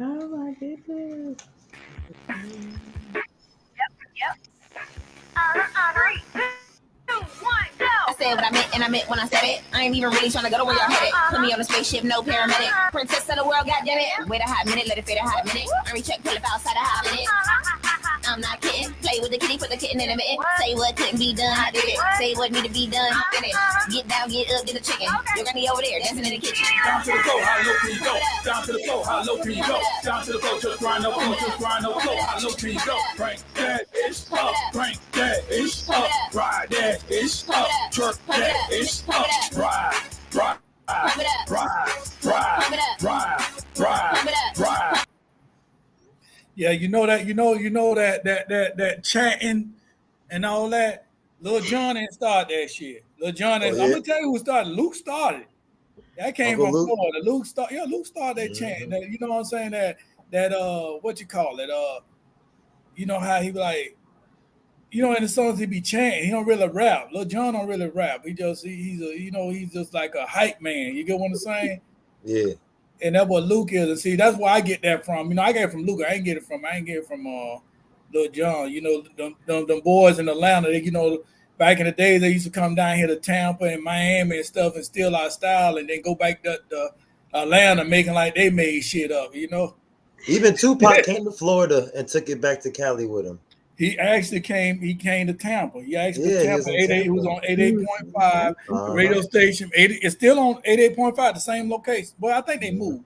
Oh my goodness. Yep. Three, two, one, go. I said what I meant, and I meant when I said it. I ain't even really trying to go to where y'all headed. Put me on a spaceship, no paramedic. Princess of the world, goddammit. Wait a hot minute, let it fade a hot minute. Army check, pull up outside a hot minute. I'm not kidding. Play with the kitty, put the kitten in a mitten. Say what couldn't be done, I did it. Say what need to be done, finish. Get down, get up, get a chicken. You're gonna be over there dancing in the kitchen. Down to the floor, how low can you go? Down to the floor, how low can you go? Down to the floor, just grind up, just grind up, floor, how low can you go? Crank that ish up, crank that ish up, ride that ish up, jerk that ish up, ride, ride, ride. Yeah, that chanting and all that. Lil Jon didn't start that shit. Lil Jon, I'm gonna tell you who started. Luke started. That came from Florida. Luke started that chant. That, you know what I'm saying? That what you call it? You know how he be like, in the songs he be chanting. He don't really rap. Lil Jon don't really rap. He's just like a hype man. You get what I'm saying? Yeah. And that's what Luke is. And see, that's where I get that from. I get it from Luke. I ain't get it from Lil Jon. Them boys in Atlanta, back in the days, they used to come down here to Tampa and Miami and stuff and steal our style and then go back to Atlanta making like they made shit up, Even Tupac came to Florida and took it back to Cali with him. He actually came to Tampa. He actually Tampa 88. He was on 88.5 radio station. 80, it's still on 88.5, the same location. Well, I think they moved.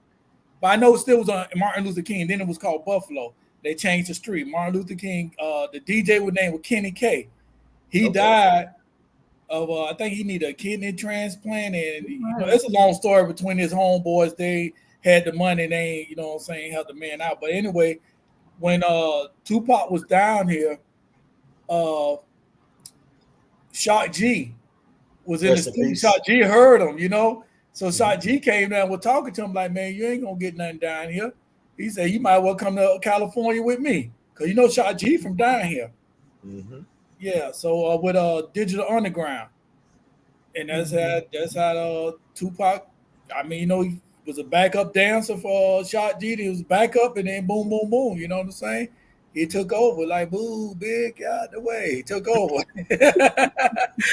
But I know it still was on Martin Luther King. Then it was called Buffalo. They changed the street. Martin Luther King, the DJ was named Kenny K. He died of I think he needed a kidney transplant, and it's a long story between his homeboys. They had the money, they ain't, helped the man out. But anyway, when Tupac was down here, Shock G was in the studio. Shock G heard him, So Shock G came down, was talking to him like, man, you ain't gonna get nothing down here. He said, you might well come to California with me, cause Shock G from down here. Mm-hmm. Yeah, so with Digital Underground, and that's how Tupac. He was a backup dancer for Shock G. He was backup, and then boom, boom, boom. You know what I'm saying? He took over like boo, big out the way. He took over.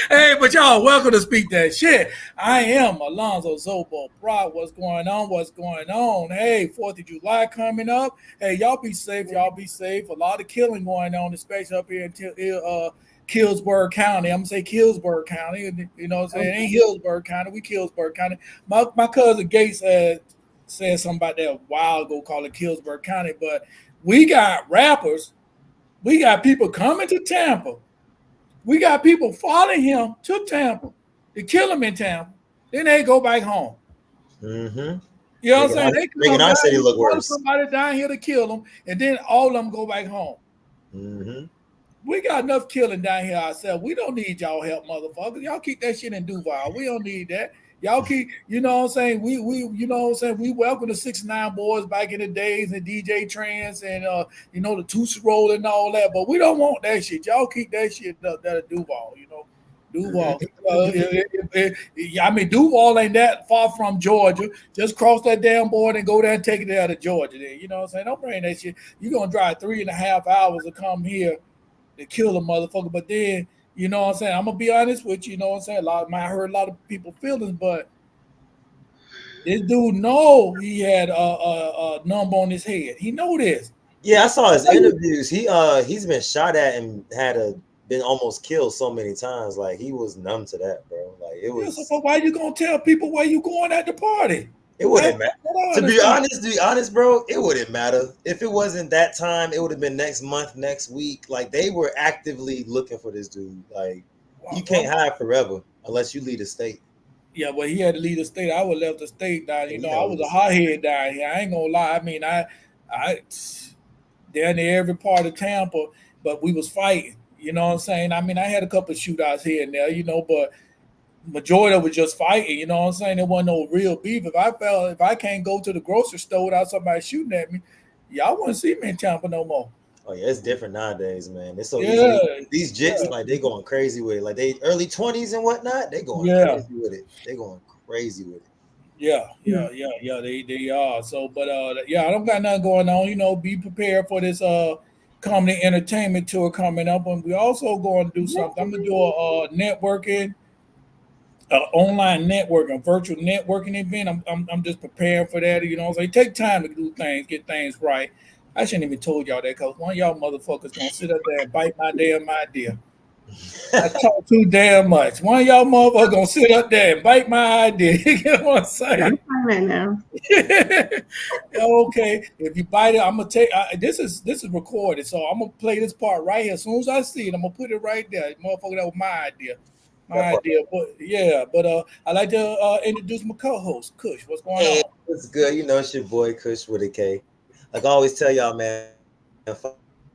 Hey, but y'all, welcome to Speak That Shit. I am Alonzo Zobo Brock. What's going on? What's going on? Hey, 4th of July coming up. Hey, y'all be safe. Y'all be safe. A lot of killing going on, especially up here in Killsburg County. I'm gonna say Killsburg County. You know what I'm saying? It ain't Hillsburg County. We Killsburg County. My cousin Gates said something about that a while ago, called it Killsburg County, but we got rappers. We got people coming to Tampa. We got people following him to Tampa to kill him in Tampa. Then they go back home. Mm-hmm. You know what I'm saying? They making our city look worse. Somebody down here to kill them, and then all of them go back home. Mm-hmm. We got enough killing down here ourselves. We don't need y'all help, motherfuckers. Y'all keep that shit in Duval. We don't need that. Y'all keep, you know what I'm saying? We we welcome the 6ix9ine boys back in the days and DJ Trance and the Tootsie Roll and all that, but we don't want that shit. Y'all keep that shit up there at Duval, Duval. Duval ain't that far from Georgia. Just cross that damn border and go there and take it out of Georgia. Then you know what I'm saying? Don't bring that shit. You're gonna drive 3.5 hours to come here to kill a motherfucker, but then you know what I'm saying? I'm gonna be honest with you. You know what I'm saying? I heard a lot of people feelings, but this dude know he had a number on his head. He know this. Yeah, I saw his interviews. He's been shot at and been almost killed so many times. Like he was numb to that, bro. Like it was. Yeah, so why you gonna tell people where you going at the party? It wouldn't matter. To be honest, bro, it wouldn't matter. If it wasn't that time, it would have been next month, next week. Like they were actively looking for this dude. Like you can't hide forever unless you leave the state. Yeah, but he had to leave the state. I would have left the state down. I was a hothead down here. I ain't gonna lie. I mean, I down there every part of Tampa, but we was fighting. You know what I'm saying? I mean, I had a couple of shootouts here and there, but majority was just fighting. You know what I'm saying? There wasn't no real beef. If I can't go to the grocery store without somebody shooting at me, y'all wouldn't see me in Tampa no more. Oh yeah, it's different nowadays, man. It's so easy. These jits, like they going crazy with it. Like they early 20s and whatnot, they going crazy with it. They going crazy with it. Yeah. They are. So, but I don't got nothing going on. Be prepared for this comedy entertainment tour coming up, and we also going to do something. I'm gonna do a networking, online networking, virtual networking event. I'm just preparing for that. So it take time to do things, get things right. I shouldn't even told y'all that because one of y'all motherfuckers gonna sit up there and bite my damn idea. I talk too damn much. One of y'all motherfuckers gonna sit up there and bite my idea. You know what I'm saying? I'm fine now. Okay, if you bite it, I'm gonna take. This is recorded, so I'm gonna play this part right here. As soon as I see it, I'm gonna put it right there. Motherfucker, that was my idea. My That part. idea, but yeah, but I'd like to introduce my co-host, Kush. What's going Hey, on? it's good. It's your boy Kush with a K. Like I always tell y'all, man,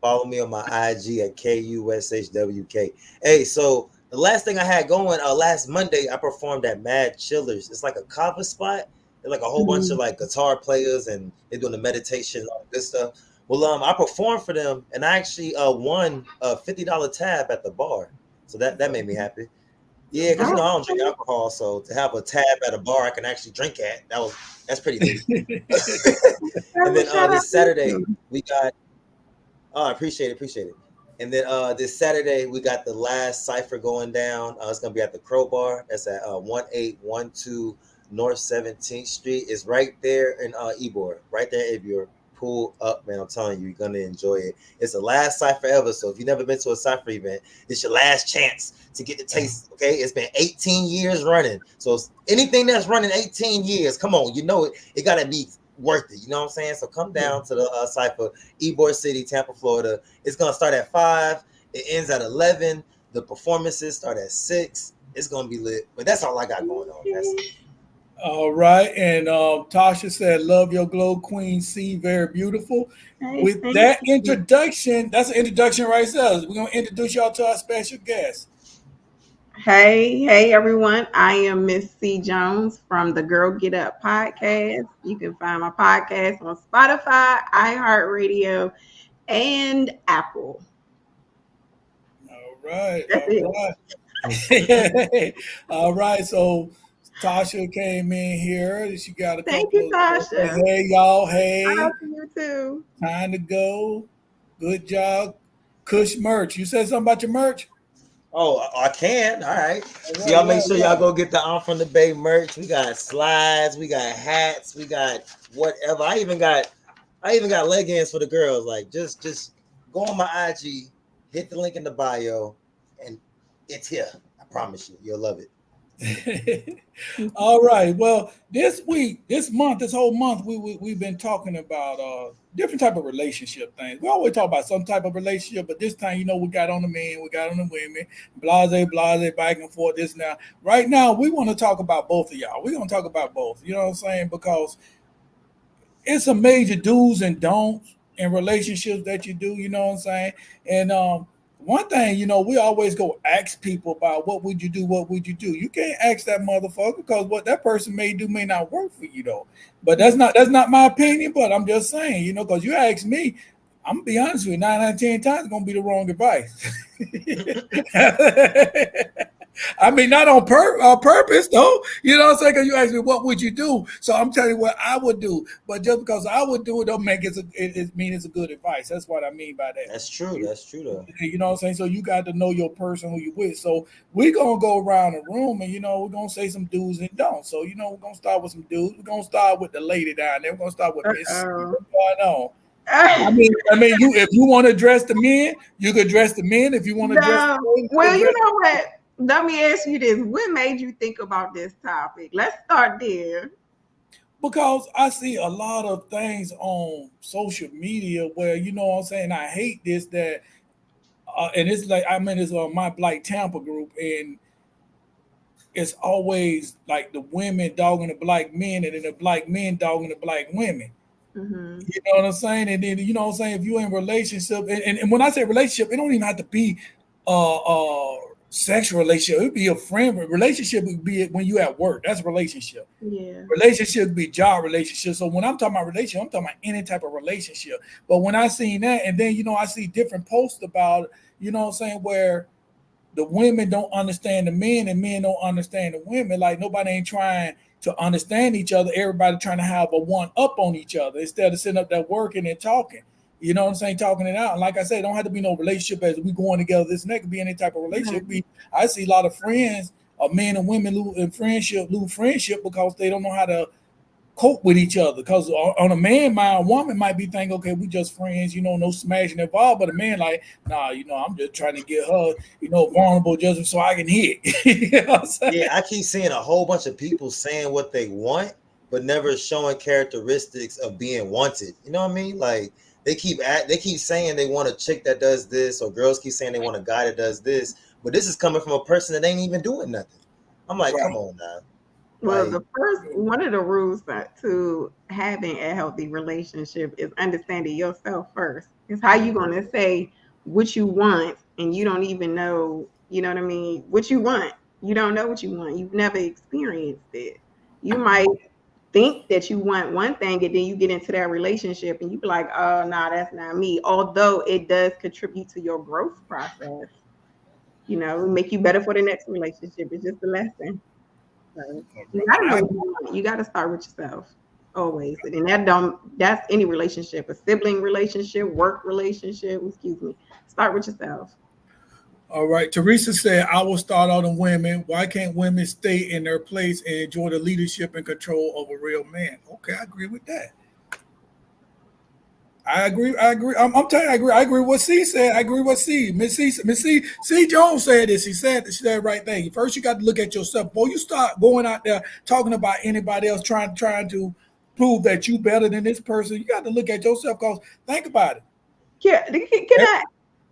follow me on my IG at KUSHWK. Hey, so the last thing I had going, last Monday, I performed at Mad Chillers. It's like a cover spot. There's like a whole bunch of Mhm. like guitar players and they're doing the meditation and all that good stuff. Well, I performed for them and I actually won a $50 tab at the bar. So that made me happy. Yeah, because Oh, I don't drink alcohol, so to have a tab at a bar I can actually drink at, that's pretty lit. And then shout out this to Saturday you. we got I appreciate it. And then this Saturday we got the last cipher going down. It's gonna be at the Crowbar. That's at 1812 North 17th Street. It's right there in Ybor, right there. If you're pulled up, man, I'm telling you, you're gonna enjoy it. It's the last cipher ever. So if you've never been to a cipher event, it's your last chance to get the taste. Okay, it's been 18 years running. So anything that's running 18 years, come on, it gotta be worth it. You know what I'm saying? So come down to the cipher, Ybor City, Tampa, Florida. It's gonna start at 5. It ends at 11. The performances start at 6. It's gonna be lit. But that's all I got going on. That's it. All right, and Tasha said, "Love your glow, Queen C, very beautiful." Hey, With thank that you. introduction, that's an introduction right there. We're gonna introduce y'all to our special guest. Hey, everyone. I am Miss C. Jones from the Girl Get Up podcast. You can find my podcast on Spotify, iHeartRadio, and Apple. All right, That's all it. right. All right, so Tasha came in here. She got a Thank couple you, of Tasha. hey y'all, Shout out hey, to you too. time to go. Good job. Kush merch. You said something about your merch? Oh, I can. All right. All So right, y'all yeah, make sure yeah. y'all go get the I'm from the Bay merch. We got slides, we got hats, we got whatever. I even got leggings for the girls. Like just go on my IG, hit the link in the bio, and it's here. I promise you, you'll love it. All right. Well, this week, this month, this whole month, we've been talking about different type of relationship things. We always talk about some type of relationship, but this time, we got on the men, we got on the women, blase, back and forth. This now, right now, we want to talk about both of y'all. We're gonna talk about both. You know what I'm saying? Because it's a major do's and don'ts in relationships that you do, you know what I'm saying? And one thing, we always go ask people about what would you do? You can't ask that motherfucker because what that person may do may not work for you though. But that's not my opinion, but I'm just saying, because you ask me, I'm gonna be honest with you, 9 out of 10 times it's gonna be the wrong advice. I mean, not on purpose, though. You know what I'm saying? Because you asked me, what would you do? So I'm telling you what I would do. But just because I would do it, don't make it mean it's a good advice. That's what I mean by that. That's true. That's true though. You know what I'm saying? So you got to know your person who you with. So we're going to go around the room and, we're going to say some do's and don'ts. So, we're going to start with some do's. We're going to start with the lady down there. We're going to start with Miss C. Uh-oh. What's going on? I mean, if you want to address the men, you could address the men. If you want to address the No. ladies, you Well, can you address. know what? Let me ask you this. What made you think about this topic? Let's start there. Because I see a lot of things on social media where what I'm saying, I hate this that and it's like I'm in this my Black Tampa group, and it's always like the women dogging the black men and then the black men dogging the black women. Mm-hmm. You know what I'm saying? And then what I'm saying, if you're in a relationship, and when I say relationship, it don't even have to be sexual relationship. It would be a friend relationship. Would be when you at work. That's a relationship. Yeah. Relationship be job relationship. So when I'm talking about relationship, I'm talking about any type of relationship. But when I seen that, and then I see different posts about, what I'm saying, where the women don't understand the men and men don't understand the women. Like nobody ain't trying to understand each other. Everybody trying to have a one up on each other instead of sitting up there working and talking. You know what I'm saying? Talking it out. And like I said, don't have to be no relationship as we going together. This and that could be any type of relationship. I see a lot of friends, men and women lose friendship because they don't know how to cope with each other. Because on a man mind, a woman might be thinking, okay, we just friends, no smashing involved. But a man like, nah, I'm just trying to get her, vulnerable just so I can hit. You know what I'm saying? Yeah, I keep seeing a whole bunch of people saying what they want, but never showing characteristics of being wanted. You know what I mean? Like they keep saying they want a chick that does this, or girls keep saying they want a guy that does this, but this is coming from a person that ain't even doing nothing. I'm like, Right. come on now. Well, the first one of the rules to having a healthy relationship is understanding yourself first. It's how you going to say what you want, and you don't even know, you know what I mean, what you want. You don't know what you want. You've never experienced it. You might think that you want one thing, and then you get into that relationship, and you be like, "Oh, no, that's not me." Although it does contribute to your growth process, make you better for the next relationship. It's just a lesson. So you gotta know what you want. You gotta start with yourself always. And that's any relationship, a sibling relationship, work relationship, excuse me. Start with yourself. All right. Teresa said, I will start out on women. Why can't women stay in their place and enjoy the leadership and control of a real man? Okay, I agree with that. I agree. I'm telling you, I agree. I agree with what C said. I agree with what C Jones said this. She said the right thing. First, you got to look at yourself before you start going out there talking about anybody else, trying to prove that you better than this person. You got to look at yourself. Because think about it. Can I?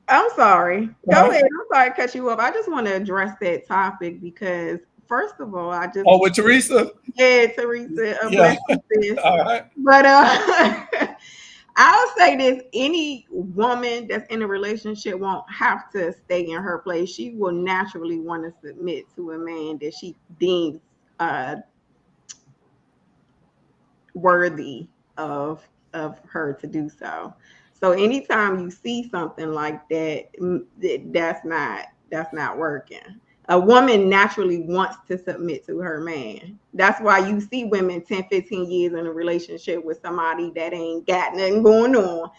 I'm sorry. Go Uh-huh. ahead. I'm sorry to cut you off. I just want to address that topic because, first of all, I just Oh, with Teresa? yeah, Teresa, Yeah. bless you, sis. All right. But I'll say this: any woman that's in a relationship won't have to stay in her place. She will naturally want to submit to a man that she deems uh, worthy of her to do so. So anytime you see something like that, that's not working. A woman naturally wants to submit to her man. That's why you see women 10, 15 years in a relationship with somebody that ain't got nothing going on.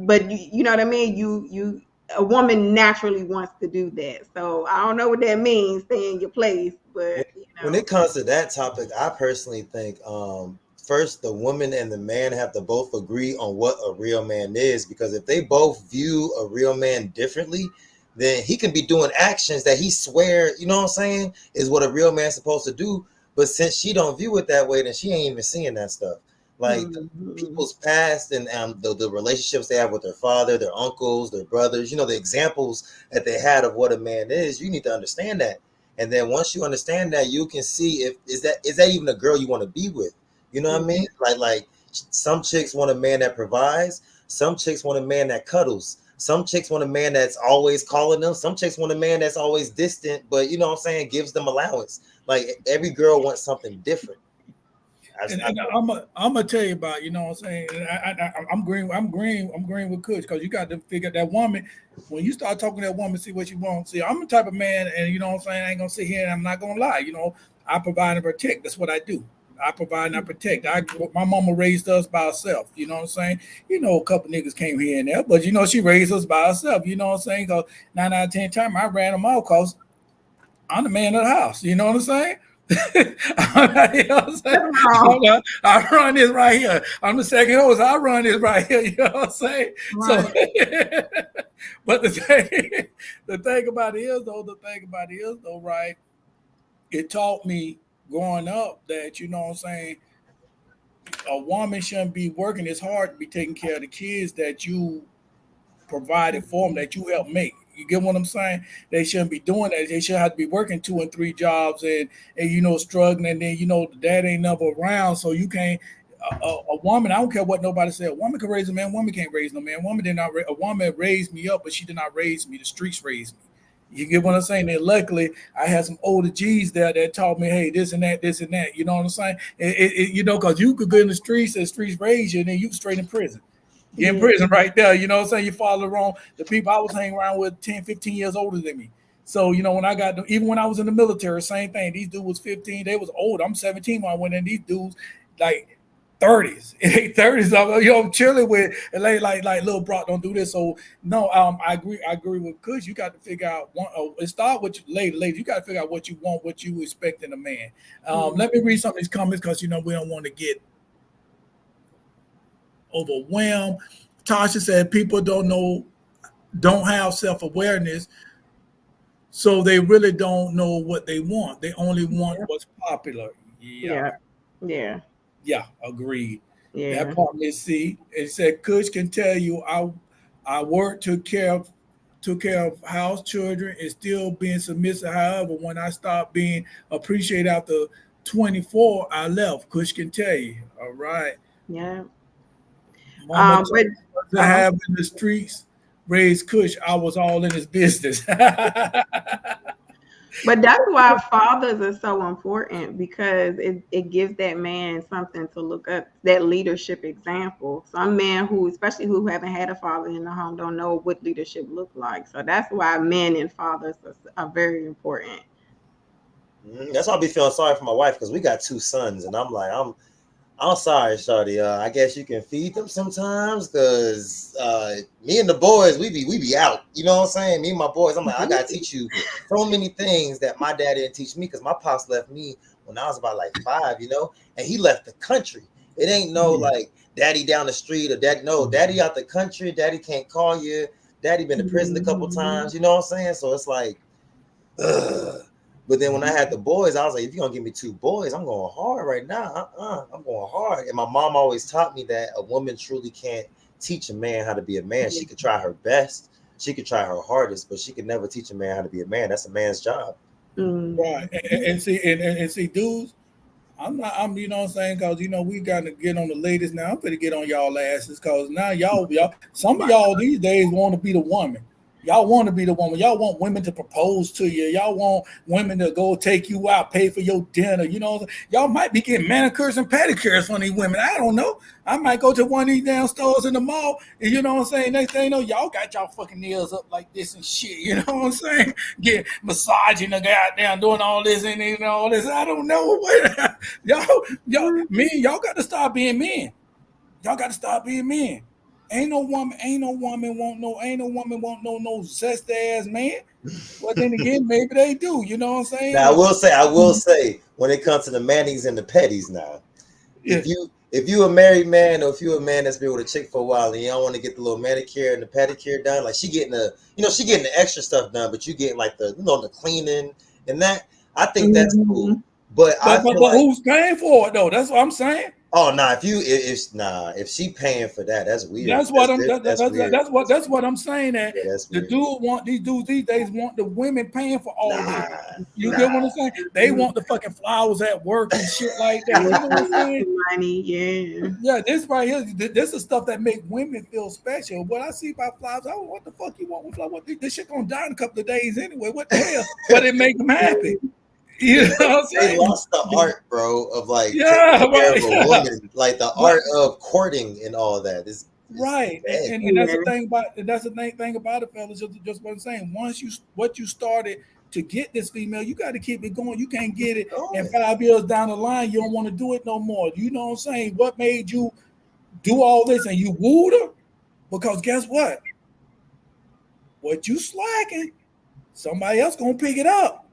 But you know what I mean? You a woman naturally wants to do that. So I don't know what that means, stay in your place, but When it comes to that topic, I personally think first the woman and the man have to both agree on what a real man is, because if they both view a real man differently, then he can be doing actions that he swear, you know what I'm saying, is what a real man's supposed to do. But since she don't view it that way, then she ain't even seeing that stuff. Like Mhm. people's past and the relationships they have with their father, their uncles, their brothers, the examples that they had of what a man is, you need to understand that. And then once you understand that, you can see if is that even a girl you want to be with. You know what I mean? Like some chicks want a man that provides, some chicks want a man that cuddles, some chicks want a man that's always calling them, some chicks want a man that's always distant, but you know what I'm saying, gives them allowance. Like every girl wants something different. And I'm gonna tell you about, you know what I'm saying. And I'm agreeing with Kush, because you got to figure that woman. When you start talking to that woman, see what you want. See, I'm the type of man, and you know what I'm saying. I ain't gonna sit here and I'm not gonna lie. I provide and protect. That's what I do. I provide and I protect. My mama raised us by herself. You know what I'm saying. A couple niggas came here and there, but she raised us by herself. You know what I'm saying. Because 9 out of 10 times I ran them out because I'm the man of the house. You know what I'm saying? You know what I'm saying? I run this right here. I'm the second host. I run this right here. You know what I'm saying? So, Right. but the thing about it is though, right? It taught me growing up that, you know what I'm saying, a woman shouldn't be working as hard to be taking care of the kids that you provided for them, that you helped make. You get what I'm saying? They shouldn't be doing that. They should have to be working 2 and 3 jobs and struggling. And then the dad ain't never around, so you can't. A woman, I don't care what nobody said. A woman can raise a man. A woman can't raise no man. A woman did not. A woman raised me up, but she did not raise me. The streets raised me. You get what I'm saying? And luckily, I had some older G's there that taught me, hey, this and that, this and that. You know what I'm saying? Because you could go in the streets and the streets raise you, and then you straight in prison. You're in Yeah. prison right there. You know what I'm saying? You follow wrong. The people I was hanging around with 10, 15 years older than me. So, when I got even when I was in the military, same thing. These dudes was 15, they was old. I'm 17 when I went in. These dudes like 30s, in their 30s. I'm chilling with and like little Brock, don't do this. So no, I agree with Kush. You got to figure out one. It start with you, lady. You got to figure out what you want, what you expect in a man. Let me read some of these comments because we don't want to get overwhelmed. Tasha said people don't have self awareness, so they really don't know what they want. They only want Yeah. what's popular. Yeah, Yeah. Yeah. yeah, agreed. That Yeah. part, Miss C. It said, Kush can tell you, I work, took care of house, children, and still being submissive. However, when I stopped being appreciated after 24, I left. Kush can tell you. All right. Yeah. Mama But told me what to have in the streets, raised Kush. I was all in his business. But that's why fathers are so important because it gives that man something to look up, that leadership example. Some men who, especially who haven't had a father in the home, don't know what leadership look like. So that's why men and fathers are very important. That's why I be feeling sorry for my wife because we got two sons, and I'm sorry, Shawty. I guess you can feed them sometimes, cause me and the boys, we be out. You know what I'm saying? Me and my boys, I'm like, I gotta teach you so many things that my dad didn't teach me, cause my pops left me when I was about like 5, and he left the country. It ain't no like daddy down the street or daddy. No, daddy out the country. Daddy can't call you. Daddy been to prison a couple Mhm. times. You know what I'm saying? So it's like, ugh. But then when I had the boys, I was like, if you're gonna give me two boys, I'm going hard right now. I'm going hard. And my mom always taught me that a woman truly can't teach a man how to be a man. She could try her best, she could try her hardest, but she could never teach a man how to be a man. That's a man's job. Right. And see, dudes, I'm not. You know what I'm saying? Because we got to get on the ladies now. I'm gonna get on y'all asses because now y'all, some of y'all these days want to be the woman. Y'all want to be the woman. Y'all want women to propose to you. Y'all want women to go take you out, pay for your dinner. Y'all might be getting manicures and pedicures from these women. I don't know. I might go to one of these damn stores in the mall, and you know what I'm saying. Next thing you know, y'all got y'all fucking nails up like this and shit. You know what I'm saying? Get massaging the goddamn, doing all this and all this. I don't know what y'all got to start being men. Y'all got to start being men. Ain't no woman want no zest ass man. Well, then again, maybe they do. You know what I'm Now saying? I will say, when it comes to the mannings and the petties, now, Yeah, if you a married man or if you a man that's been with a chick for a while and you don't want to get the little manicure and the pedicure done, like she getting the extra stuff done, but you getting like the cleaning and that, I think that's cool. Mhm. But I but feel but like, who's paying for it though? That's what I'm saying. oh nah, if she paying for that, that's weird. That's what I'm. That's weird. That's what I'm saying. That Yeah, that's the weird. these dudes these days want the women paying for all this. Nah, You nah. get what I'm saying? They want the fucking flowers at work and shit like that. You know what I'm saying? Money, yeah. Yeah, this right here, this is stuff that make women feel special. What I see about flowers, oh, what the fuck you want with flowers? This shit gonna die in a couple of days anyway. What the hell? But it make them happy. You know what I'm They saying? lost the art, bro, of like taking Yeah, care of right. a Yeah. woman, like the But art of courting and all that. Is right, dead. and that's the Yeah. thing about thing about it, fellas. Just what I'm saying. Once what you started to get this female, you got to keep it going. You can't get it, and Going. 5 years down the line, you don't want to do it no more. You know what I'm saying? What made you do all this and you wooed her? Because guess what? What you slacking, somebody else gonna pick it up.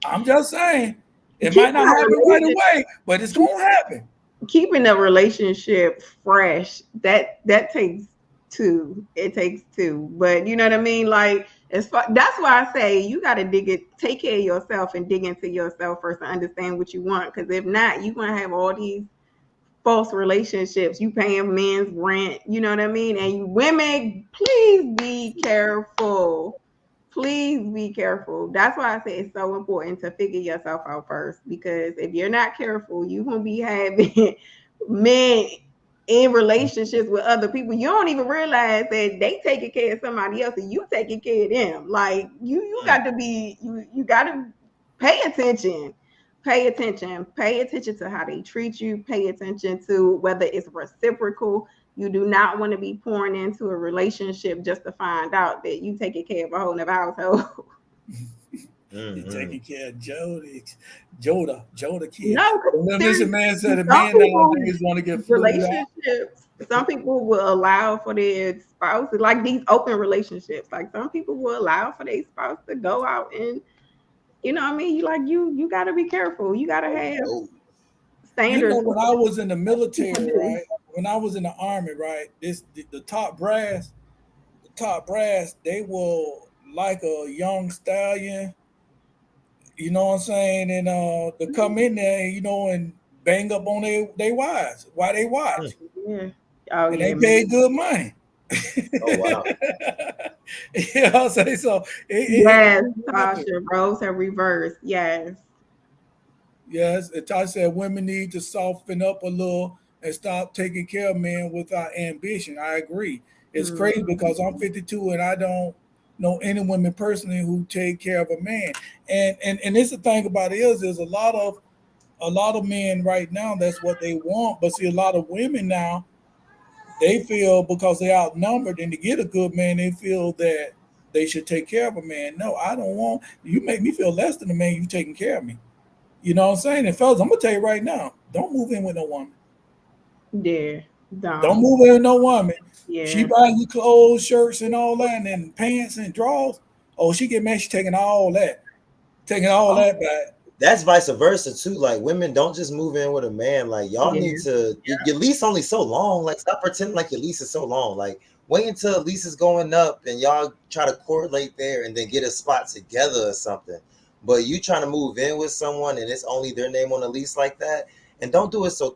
I'm just saying. It might Keeping not a happen right relationship, away, but it's gonna happen. keeping a relationship fresh, that takes two. It takes two. But you know what I mean? Like that's why I say you gotta take care of yourself and dig into yourself first and understand what you want. Because if not, you're gonna have all these false relationships. You paying men's rent, you know what I mean? And women, please be careful. Please be careful. That's why I say it's so important to figure yourself out first. Because if you're not careful, you're gonna be having men in relationships with other people. You don't even realize that they taking care of somebody else and you taking care of them. Like you Mm. got to be you got to pay attention. Pay attention. Pay attention to how they treat you. Pay attention to whether it's reciprocal. You do not want to be pouring into a relationship just to find out that you taking care of a whole other household. He's Mm-hmm. taking care of Joda kid. No, Well, because listen, man said that some men people nowadays want to get flued out. relationships, some people will allow for their spouses, like these open relationships. Like some people will allow for their spouse to go out and you know what I mean? You gotta be careful. You gotta have Oh, You know, standards for when I was in the what people military, do. right? When I was in the army, right? The top brass, they will like a young stallion. You know what I'm saying? And to come in there, and bang up on their wives while they hmm. watch, Yeah. Oh and they yeah, pay man. good money. Oh wow. You know what I'm saying? So it Yes, can happen. Tasha. Roles have reversed. Yes. Yes, and I said women need to soften up a little and stop taking care of men without ambition. I agree. It's Mm, crazy because I'm 52 and I don't know any women personally who take care of a man. And this the thing about it is a lot of men right now that's what they want. But see, a lot of women now they feel because they're outnumbered and to get a good man, they feel that they should take care of a man. No, I don't want you make me feel less than the man you taking care of me. You know what I'm saying? And fellas, I'm gonna tell you right now, don't move in with no woman. yeah. Don't Don't. move in with no woman. She Yeah. buying you clothes, shirts, and all that, and then pants and drawers. Oh, she get mad. She taking all Oh, that back. that's vice versa too. Like women don't just move in with a man. Like y'all need Yeah. to your lease only so long. Like stop pretending like your lease is so long. Like wait until the lease is going up and y'all try to correlate there and then get a spot together or something. But you trying to move in with someone and it's only their name on the lease like that, and don't do it so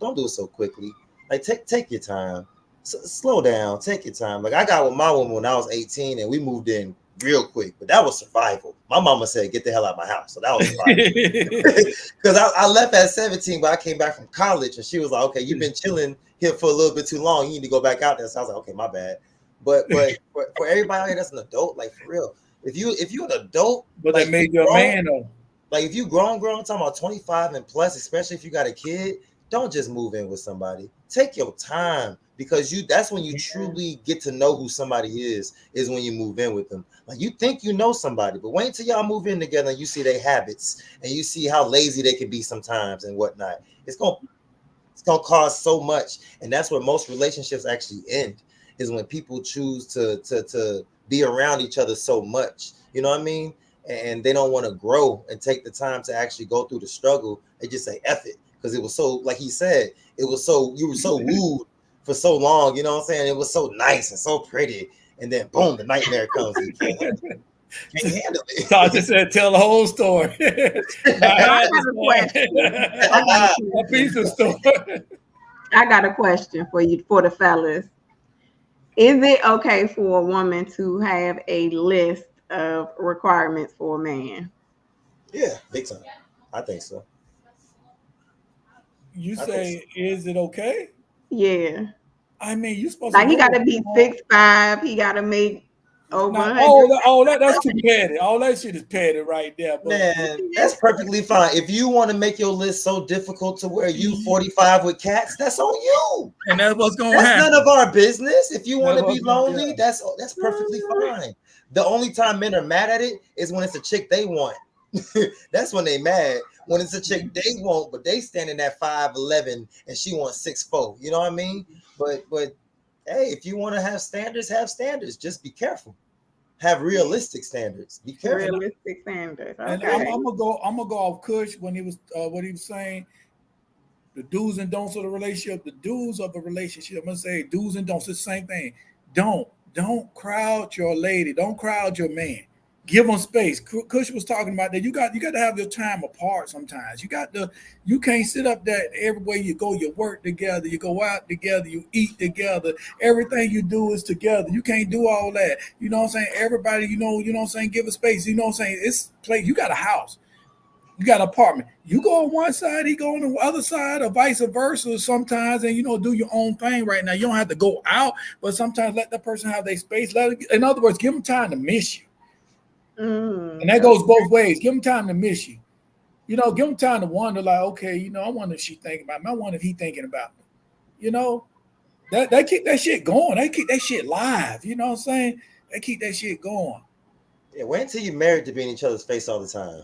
quickly. Like take your time. Slow down. Take your time. Like I got with my woman when I was 18 and we moved in real quick, but that was survival. My mama said, "Get the hell out of my house," so that was survival. Because I left at 17, but I came back from college, and she was like, "Okay, you've been chilling here for a little bit too long. You need to go back out there." So I was like, "Okay, my bad." But for everybody out here that's an adult, like for real, if you an adult, But that like you made you a grown, man, though. like if you grown, talking about 25 and plus, especially if you got a kid, don't just move in with somebody. Take your time because that's when you Yeah. truly get to know who somebody is when you move in with them. Like you think you know somebody, but wait until y'all move in together and you see their habits and you see how lazy they can be sometimes and whatnot. It's gonna cause so much, and that's where most relationships actually end. Is when people choose to be around each other so much. You know what I mean? And they don't want to grow and take the time to actually go through the struggle. They just say F it because it was so, like he said, it was so you were so wooed for so long. You know what I'm saying? It was so nice and so pretty, and then boom, the nightmare comes. And you can't handle Tasha said, "Tell the whole story." Now I So I had got a the question. I got a it. story, a piece of question. story. I got a question for you, for the fellas. Is it okay for a woman to have a list of requirements for a man? Yeah, big time. I think so. You I think so. say, "Is it okay?" Yeah. I mean, you're supposed to Like he know gotta what's be going on. 6'5", he gotta make over Now, 100. all that's too petty. All that shit is petty right there. But Man, that's perfectly fine. If you want to make your list so difficult to where you 45 with cats, that's on you. and that's what's gonna That's none of happen. our business. If you want That's to be what's gonna lonely, yeah. that's perfectly fine. The only time men are mad at it is when it's a chick they want. That's when they mad. When it's a chick they want, but they standing at 5'11" and she wants 6'4". You know what I mean? But hey, if you want to have standards, have standards. Just be careful. Have realistic standards. Be And careful. Realistic standards. and I'm, Okay. I'm gonna go. I'm gonna go off Kush when he was what he was saying. The do's and don'ts of the relationship. The do's of the relationship. I'm gonna say do's and don'ts. It's the same thing. Don't crowd your lady. Don't crowd your man. Give them space. Kush was talking about that. You got to have your time apart sometimes. You can't sit up there everywhere you go. You work together. You go out together. You eat together. Everything you do is together. You can't do all that. You know what I'm saying? Everybody, what I'm saying, give a space. You know what I'm saying? It's place. You got a house. You got an apartment. You go on one side, he go on the other side, or vice versa sometimes, and do your own thing right now. You don't have to go out, but sometimes let that person have their space. In other words, give them time to miss you. And that goes Okay. both ways. Give them time to miss you. Give them time to wonder, like, okay, I wonder if she's thinking about me. I wonder if he's thinking about me. You know, that keep that shit going. They keep that shit live. You know what I'm saying? They keep that shit going. Yeah, wait until you're married to be in each other's face all the time.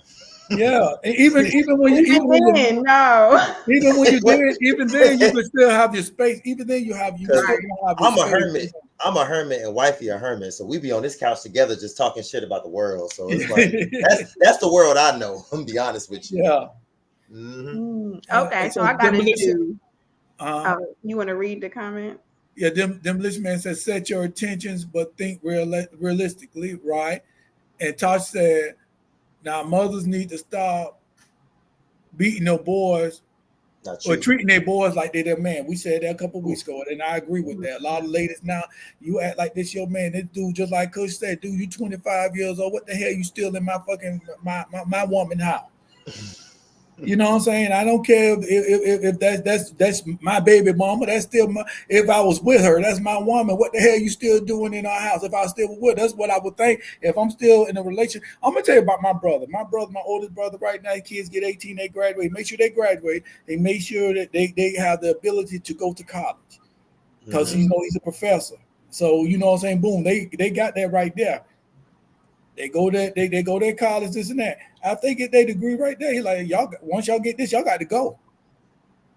Yeah, and even when you Even then, no. even when you did, even then you can still have your space. Even then you Because still Right. gonna have your I'm a space. hermit. I'm a hermit and wifey a hermit. So we be on this couch together just talking shit about the world. So it's like that's the world I know. I'm gonna be honest with you. Yeah. Hmm. Okay, so So I got to demolition. do. Uh, You want to read the comment? yeah, demolition man says set your intentions, but think realistically, right? And Tosh said, now mothers need to stop beating their boys Not or treating. treating their boys like they're their man. We said that a couple of Ooh. weeks ago, and I agree with that. A lot of ladies now, you act like this your man. This dude, just like Kush said, dude, you 25 years old. What the hell you still in my fucking my woman house? You know what I'm saying? I don't care if that's my baby mama. That's still my. If I was with her, that's my woman. What the hell you still doing in our house? If I was still with, that's what I would think. If I'm still in a relationship, I'm gonna tell you about my brother. My brother, my oldest brother, right now, kids get 18, they graduate. Make sure they graduate. They make sure that they have the ability to go to college because Hmm. he's a professor. So you know what I'm saying? Boom, they got that right there. They go there, they go to college, this and that. I think get their degree right there. He like, y'all once y'all get this, y'all got to go.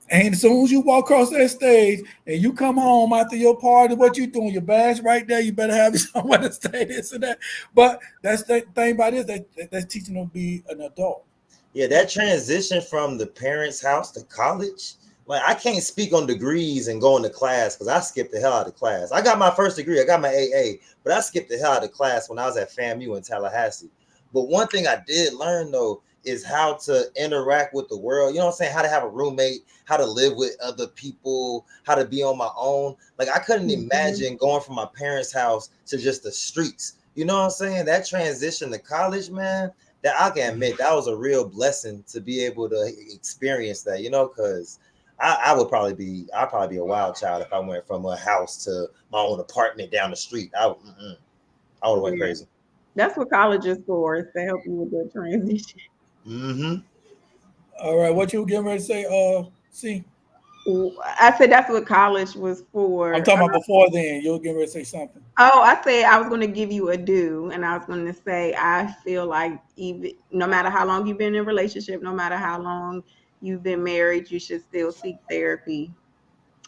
And as soon as you walk across that stage and you come home after your party, what you doing? Your bags right there. You better have somewhere to stay, this and that. But that's the thing about this, that's teaching them to be an adult. Yeah, that transition from the parents' house to college. Like I can't speak on degrees and going to class because I skipped the hell out of class. I got my first degree, I got my AA, but I skipped the hell out of class when I was at FAMU in Tallahassee. But one thing I did learn though is how to interact with the world. You know what I'm saying? How to have a roommate, how to live with other people, how to be on my own. Like I couldn't Mhm. imagine going from my parents' house to just the streets. You know what I'm saying? That transition to college, man, that I can admit that was a real blessing to be able to experience that, because I'd probably be a wild child if I went from a house to my own apartment down the street. I would have went Yeah, crazy. that's what college is for, is to help you with the transition. Hmm. All right, what you getting ready to say? See, I said that's what college was I'm for. talking about before then. You're getting ready to say something. Oh, I said I was going to give you a do, and I was going to say I feel like even no matter how long you've been in a relationship, no matter how long you've been married, you should still seek therapy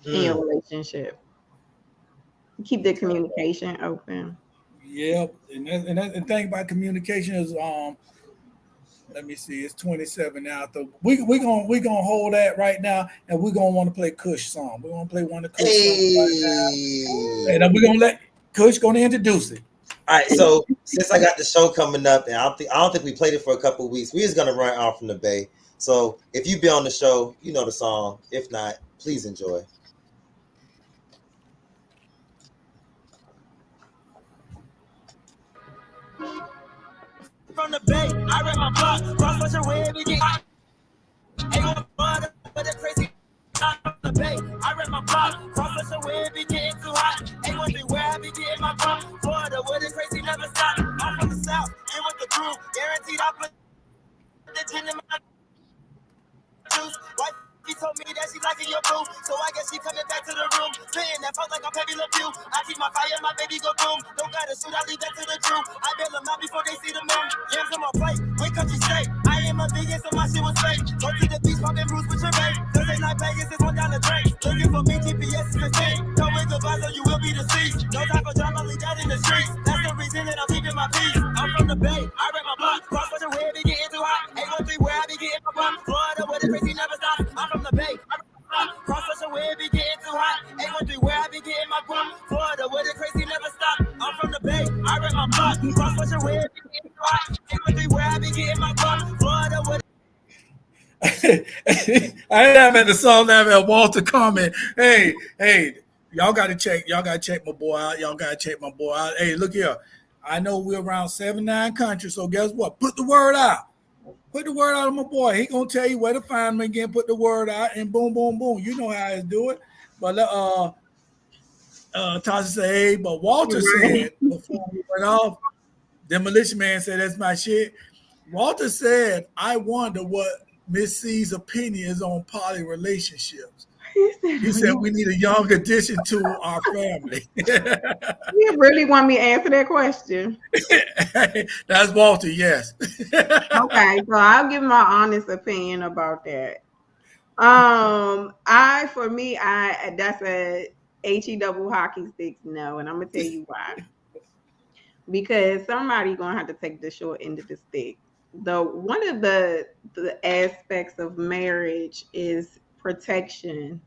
in your Mm. relationship. Keep the communication open. Yep, and the thing about communication is let me see, it's 27 now. So we gonna hold that right now, and we're gonna want to play Kush song. We're gonna play one of the Kush songs right now, and Hey. then we're gonna let Kush gonna introduce it. All right, so since I got the show coming up, and I don't think we played it for a couple of weeks, we just gonna run off from the Bay. So if you be on the show, you know the song. If not, please enjoy. From the Bay, I read my block, cross such a way, we get ain't gonna bother with the crazy. From the Bay, I read my block, cross such a way, be getting too hot. Ain't gonna be where I be getting my block. Florida, where the crazy never stop. I'm from the South, and with the crew, guaranteed I put the gin in my juice. Wife, she told me that she liking your boo, so I guess she coming back to the room. Spitting that fuck like I'm Pepe Le Pew. I keep my fire, my baby go boom. Don't gotta shoot, I leave that to the crew. I bail them out before they see the moon. Yams on my plate, wake up, you stay. I am a biggest, so my shit was fake. Go to the beach, poppin' Bruce with your babe. Thursday night Vegas is one down the drain. Looking for me, GPS is the thing. Don't wait goodbye, so you will be deceased. No time for drama, leave that in the streets. That's the reason that I'm keeping my peace. I'm from the Bay, I rep my block. Cross with your head, be getting too hot. 813 where I be getting my block. Florida, where the crazy never stop. I'm from the Bay, I rep my block. Cross with your head, be getting too hot. 813 where I be getting my block. Florida, where the crazy never stop. I'm from the Bay, I rep my block. Cross with your head, be getting too hot. 813 where I be getting my block. Florida, where I am at the song now at Walter comment. Hey, y'all gotta check my boy out. Y'all gotta check my boy out. Hey, look here. I know we're around 79 countries, so guess what? Put the word out. Put the word out on my boy. He gonna tell you where to find me again. Put the word out, and boom, boom, boom. You know how to do it. But Tasha said, hey, but Walter Right. said before we went off, Demolition Man said that's my shit. Walter said, I wonder what Miss C's opinion is on poly relationships. You said we need a young addition to our family. You really want me to answer that question? That's Walter, yes. Okay, so I'll give my honest opinion about that. I for me, I that's a he double hockey sticks no, and I'm gonna tell you why. Because somebody gonna have to take the short end of the stick. The one of the aspects of marriage is protection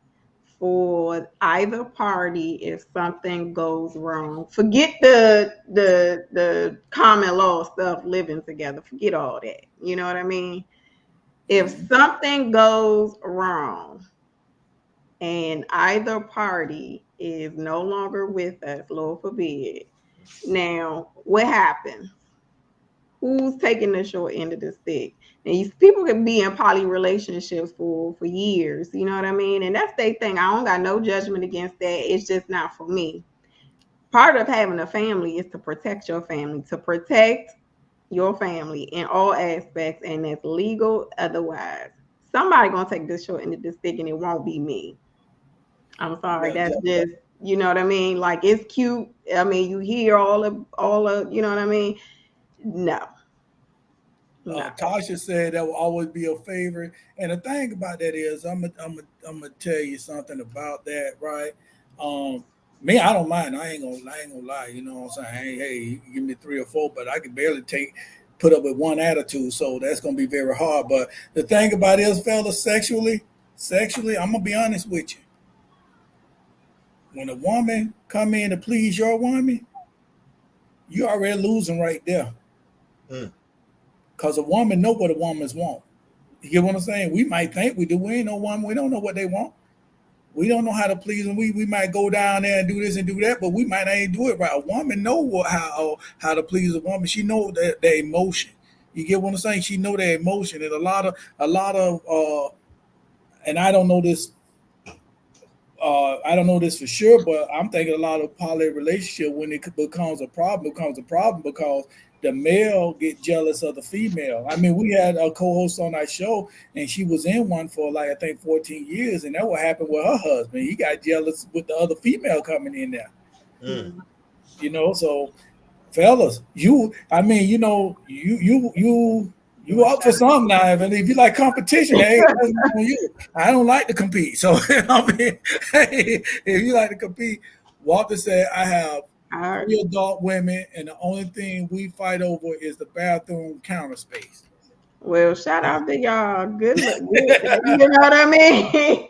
for either party if something goes wrong. Forget the common law stuff living together. Forget all that. You know what I mean? If something goes wrong and either party is no longer with us, Lord forbid, now what happens? Who's taking the short end of the stick? And people can be in poly relationships for years, you know what I mean? And that's their thing. I don't got no judgment against that. It's just not for me. Part of having a family is to protect your family, to protect your family in all aspects, and that's legal otherwise. Somebody gonna take the short end of the stick, and it won't be me. I'm sorry. Yeah, That's yeah. just, you know what I mean? Like, it's cute. I mean, you hear all of, you know what I mean? No, no. Tasha said that will always be a favorite. And the thing about that is, I'm gonna tell you something about that, right? Um, Me, I don't mind. I ain't gonna lie. You know what I'm saying? Hey, you can give me 3 or 4, but I can barely put up with one attitude. So that's gonna be very hard. But the thing about it is, fellas, sexually, I'm gonna be honest with you. When a woman come in to please your woman, you already losing right there. Mm. Cause a woman know what a woman's want. You get what I'm saying? We might think we do. We ain't no woman. We don't know what they want. We don't know how to please them. We might go down there and do this and do that, but we might not even do it right. A woman know how to please a woman. She know their emotion. You get what I'm saying? She know their emotion, and a lot of and I don't know this for sure, but I'm thinking a lot of poly relationship when it becomes a problem because the male get jealous of the female. I mean, we had a co-host on our show, and she was in one for like I think 14 years, and that what happened with her husband. He got jealous with the other female coming in there. Mm. So fellas, I mean, you Well, up for something now, and if you like competition, hey, that's on you. I don't like to compete, so I mean, hey, if you like to compete, Walter said, I have I, 3 adult women, and the only thing we fight over is the bathroom counter space. well, shout out to y'all. Good look, good. You know what I mean?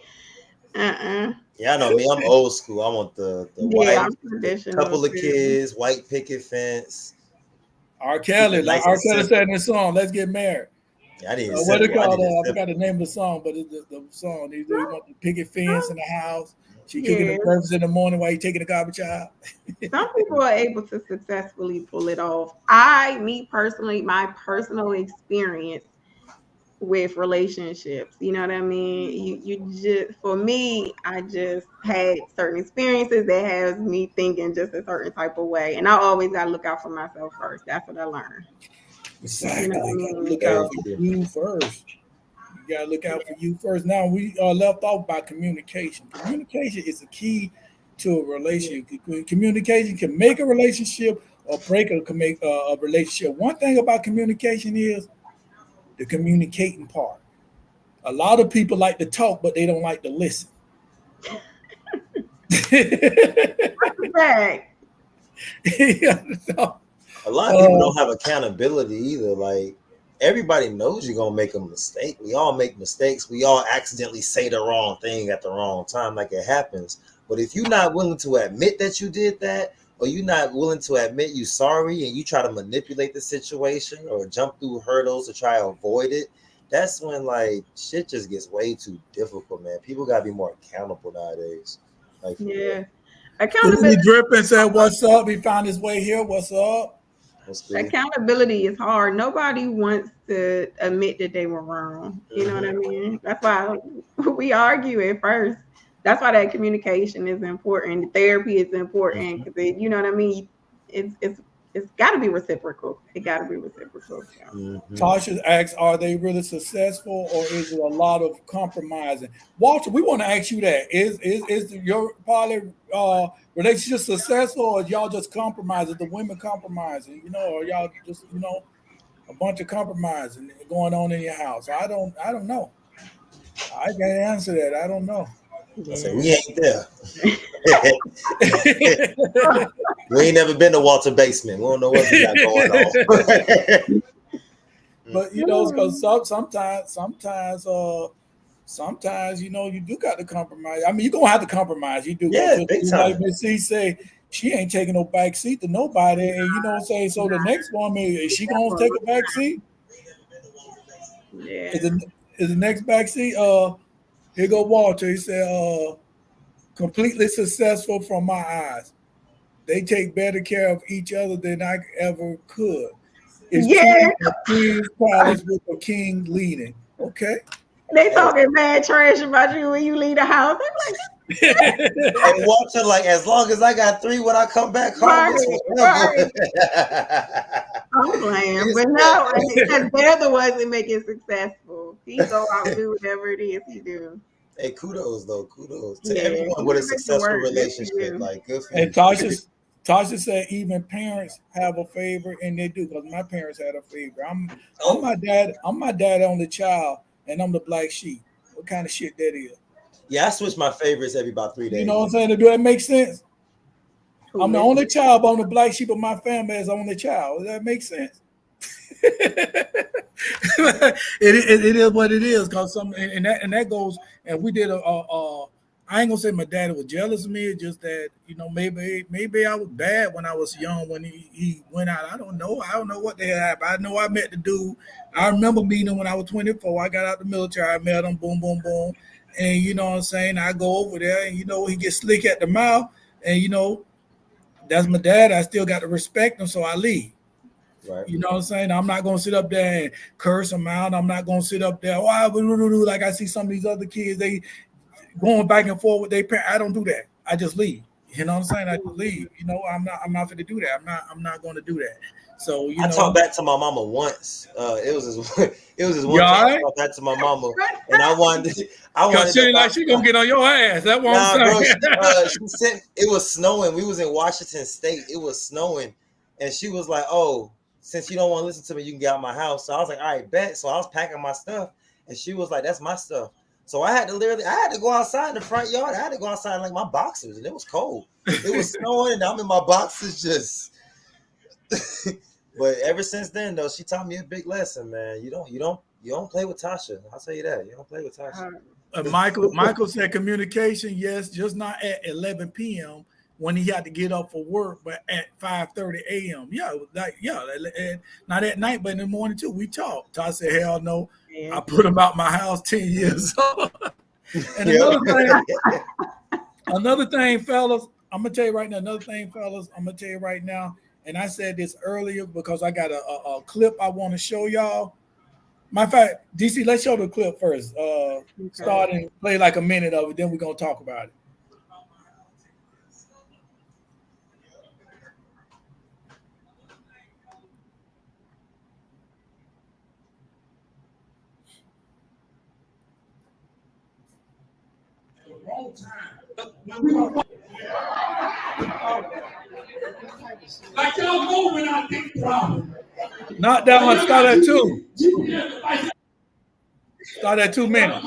uh-uh. Yeah, I know me. I'm old school. I want the Yeah, wife, I'm the traditional couple of too. kids, white picket fence, R. keep Kelly, it like nice R. and Kelly said simple. in his song, "Let's get married." I need it What they simple. I call need it I forgot simple. the name of the song, but it's the song. He want the picket fence in the house. She cooking the Yeah, breakfast in the morning while he taking the garbage out. some people are able to successfully pull it off. Me personally, my personal experience with relationships. You know what I mean? You just for me, I just had certain experiences that has me thinking just a certain type of way. And I always gotta look out for myself first. That's what I learned. You know what I Exactly. Got to mean? look out Very So for true. you first. You got to look out for you first. Now we left off by communication. Communication is the key to a relationship. Communication can make a relationship or break can make a relationship. One thing about communication is the communicating part. A lot of people like to talk, but they don't like to listen. right. uh, A lot of people don't have accountability either. Like everybody knows you're gonna make a mistake. We all make mistakes. We all accidentally say the wrong thing at the wrong time, like it happens. But if you're not willing to admit that you did that, or you're not willing to admit you sorry, and you try to manipulate the situation or jump through hurdles to try to avoid it, that's when like shit just gets way too difficult, man. People gotta be more accountable nowadays. Like for real. Yeah. Scooby Accountability Drippin said, "What's up?" He found his way here. What's up? That's cool. accountability is hard. Nobody wants to admit that they were wrong. You know what I Hmm. mean? That's why we argue at first. That's why that communication is important. Therapy is important Hmm. because you know what I mean. It's it's got to be reciprocal. It got to be reciprocal. So. Mhm. Tasha asks, are they really successful or is it a lot of compromising? Walter, we want to ask you that. Is your poly relationship successful or y'all just compromising? The women compromising, or y'all just, a bunch of compromising going on in your house? I don't know. I can't answer that. I don't know. I said, Yeah. we ain't there. We ain't never been to Walter basement. We don't know what we got going on. But because sometimes you do got to compromise. I mean, you're gonna have to compromise. You do, Yeah, because big like time. Miss C say, she ain't taking no back seat to nobody, and you know what I'm saying. So the next woman, is she gonna take a back seat? Yeah. Is the next back seat? Here go Walter. He said, completely successful from my eyes. They take better care of each other than I ever could. It's Yeah. truly a queen's palace with a king leading. Okay. They talking bad trash about you when you leave the house. And Walter, like, as long as I got 3 when I come back home, it's whatever. I'm playing, but no, because they're the ones that make it successful. He go out and do whatever it is he do. Hey, kudos though, kudos to everyone he with a make it successful work. Yes, he relationship. do. Like, good for And you. Tasha said even parents have a favorite, and they do, because my parents had a favorite. I'm my dad. I'm my dad only child, and I'm the black sheep. What kind of shit that is? Yeah, I switch my favorites every about 3 days. You know what I'm saying? Do that make sense? Who I'm the listen? only child, but I'm the black sheep of my family as only child. Does that make sense? it is what it is, because that goes, and we did I ain't gonna say my daddy was jealous of me. It's just that maybe I was bad when I was young when he went out. I don't know what the hell happened. I know I met the dude. I remember meeting him when I was 24. I got out the military. I met him. Boom, boom, boom. And you know what I'm saying. I go over there, and he gets slick at the mouth, and that's my dad. I still got to respect him, so I leave. Right. You know what I'm saying? I'm not going to sit up there and curse them out. I'm not going to sit up there, like I see some of these other kids, they going back and forth with their parents. I don't do that. I just leave. You know what I'm saying? I just leave. I'm not going to do that. I'm not going to do that. So, I talked back to my mama once. It was this one time I talked back to my mama, and I wanted she gonna get on your ass. That's what I'm bro, saying. she sent, it was snowing. We was in Washington State. It was snowing, and she was like, "Oh, since you don't want to listen to me, you can get out of my house." So I was like, "All right, bet." So I was packing my stuff, and she was like, "That's my stuff." So I had to go outside in the front yard. I had to go outside in like my boxers, and it was cold. It was snowing, and I'm in my boxers just. But ever since then, though, she taught me a big lesson, man. You don't play with Tasha. I'll tell you that. You don't play with Tasha. Michael said communication, yes, just not at 11 p.m. when he had to get up for work, but at 5:30 a.m. Not at night, but in the morning too. We talked. Tasha said, "Hell no, I put him out my house 10 years old." And another thing, fellas, I'm gonna tell you right now. And I said this earlier because I got a clip I want to show y'all. Matter of fact, DC, let's show the clip first. Start and play like a minute of it, then we're gonna talk about it. Like y'all know when I think problem. Not that one. Start at 2. Start at 2 minutes.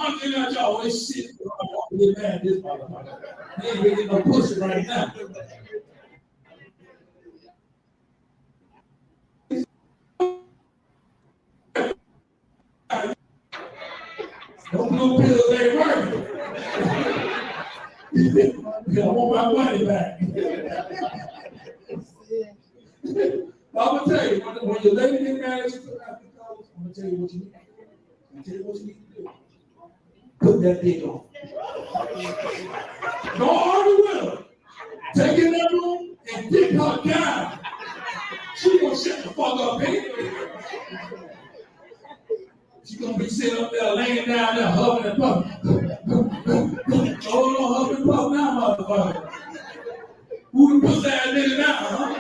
No blue pills ain't working. I want my money back. I'm gonna tell you, when your lady get mad, I'm gonna tell you what you need. To do. Put that dick on. Don't argue with her. Take it in that room and dick her down. She gonna shut the fuck up, baby. She gonna be sitting up there, laying down there, huffing and puffing. Hold on, huffing and puffing now, motherfucker. Who the pussy ass nigga now, huh?